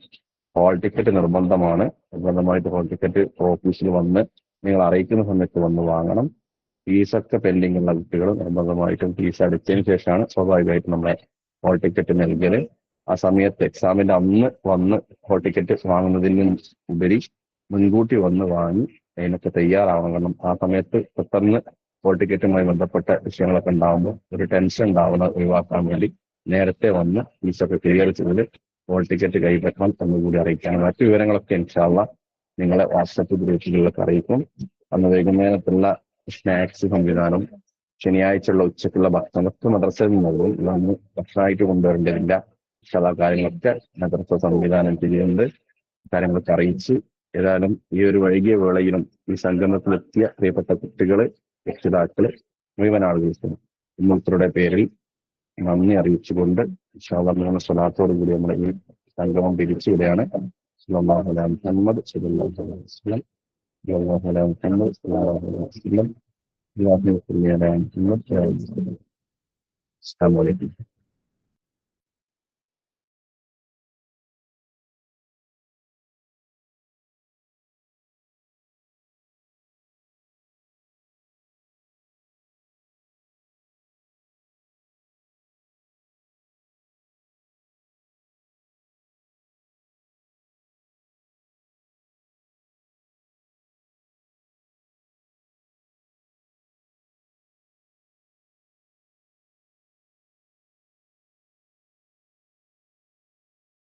ഹോൾ ടിക്കറ്റ് നിർബന്ധമായിട്ട് ഹോൾ ടിക്കറ്റ് ഓഫീസിൽ വന്ന് നിങ്ങൾ അറിയിക്കുന്ന സമയത്ത് വന്ന് വാങ്ങണം. ഫീസൊക്കെ പെൻഡിങ് ഉള്ള കുട്ടികൾ നിർബന്ധമായിട്ടും ഫീസ് അടച്ചതിന് ശേഷമാണ് സ്വാഭാവികമായിട്ടും നമ്മളെ ഹോൾ ടിക്കറ്റ് നൽകല്. ആ സമയത്ത് എക്സാമിന്റെ അന്ന് വന്ന് ഹോൾ ടിക്കറ്റ് വാങ്ങുന്നതിന് ഉപരി മുൻകൂട്ടി വന്ന് വാങ്ങി അതിനൊക്കെ തയ്യാറാവണം. കാരണം ആ സമയത്ത് പെട്ടെന്ന് ഹോൾ ടിക്കറ്റുമായി ബന്ധപ്പെട്ട വിഷയങ്ങളൊക്കെ ഉണ്ടാകുമ്പോൾ ഒരു ടെൻഷൻ ഒഴിവാക്കാൻ വേണ്ടി നേരത്തെ വന്ന് ഫീസൊക്കെ ക്ലിയർ ചെയ്ത് ഹോൾ ടിക്കറ്റ് കൈപ്പറ്റണം എന്നുകൂടി അറിയിക്കാണ്. മറ്റു വിവരങ്ങളൊക്കെ ഇൻഷാ അല്ലാഹ് നിങ്ങളെ വാട്സപ്പ് ഗ്രൂപ്പുകളിലൊക്കെ അറിയിക്കും. അന്ന് വൈകുന്നേരത്തുള്ള സ്നാക്സ് സംവിധാനം, ശനിയാഴ്ചയുള്ള ഉച്ചക്കുള്ള ഭക്ഷണമൊക്കെ മദ്രസയിൽ നിന്നുള്ളൂ. ഇതൊന്നും ഭക്ഷണമായിട്ട് കൊണ്ടുവരേണ്ടതില്ല. പക്ഷെ ആ കാര്യങ്ങളൊക്കെ മദ്രസ സംവിധാനം ചെയ്യുന്നുണ്ട്. കാര്യങ്ങളൊക്കെ അറിയിച്ച് ഏതായാലും ഈ ഒരു വൈകിയ വേളയിലും ഈ സംഗമത്തിലെത്തിയ പ്രിയപ്പെട്ട കുട്ടികള്, രക്ഷിതാക്കള്, മുഴുവൻ ആളുകൾക്കും ഉമ്മയുടെ പേരിൽ നന്ദി അറിയിച്ചുകൊണ്ട് ഇൻഷാ അല്ലാഹ് 3 സ്വലാത്തോടു കൂടി നമ്മൾ ഈ സംഗമം പിരിച്ചുവിടുകയാണ്. സല്ലല്ലാഹു അലാ മുഹമ്മദ് സല്ലല്ലാഹു അലൈഹി വസല്ലം, സല്ലല്ലാഹു അലാ മുഹമ്മദ് സല്ലല്ലാഹു അലൈഹി വസല്ലം, അല്ലാഹുമ്മ സ്വല്ലി അലാ മുഹമ്മദ്. അസ്സലാമു അലൈക്കും.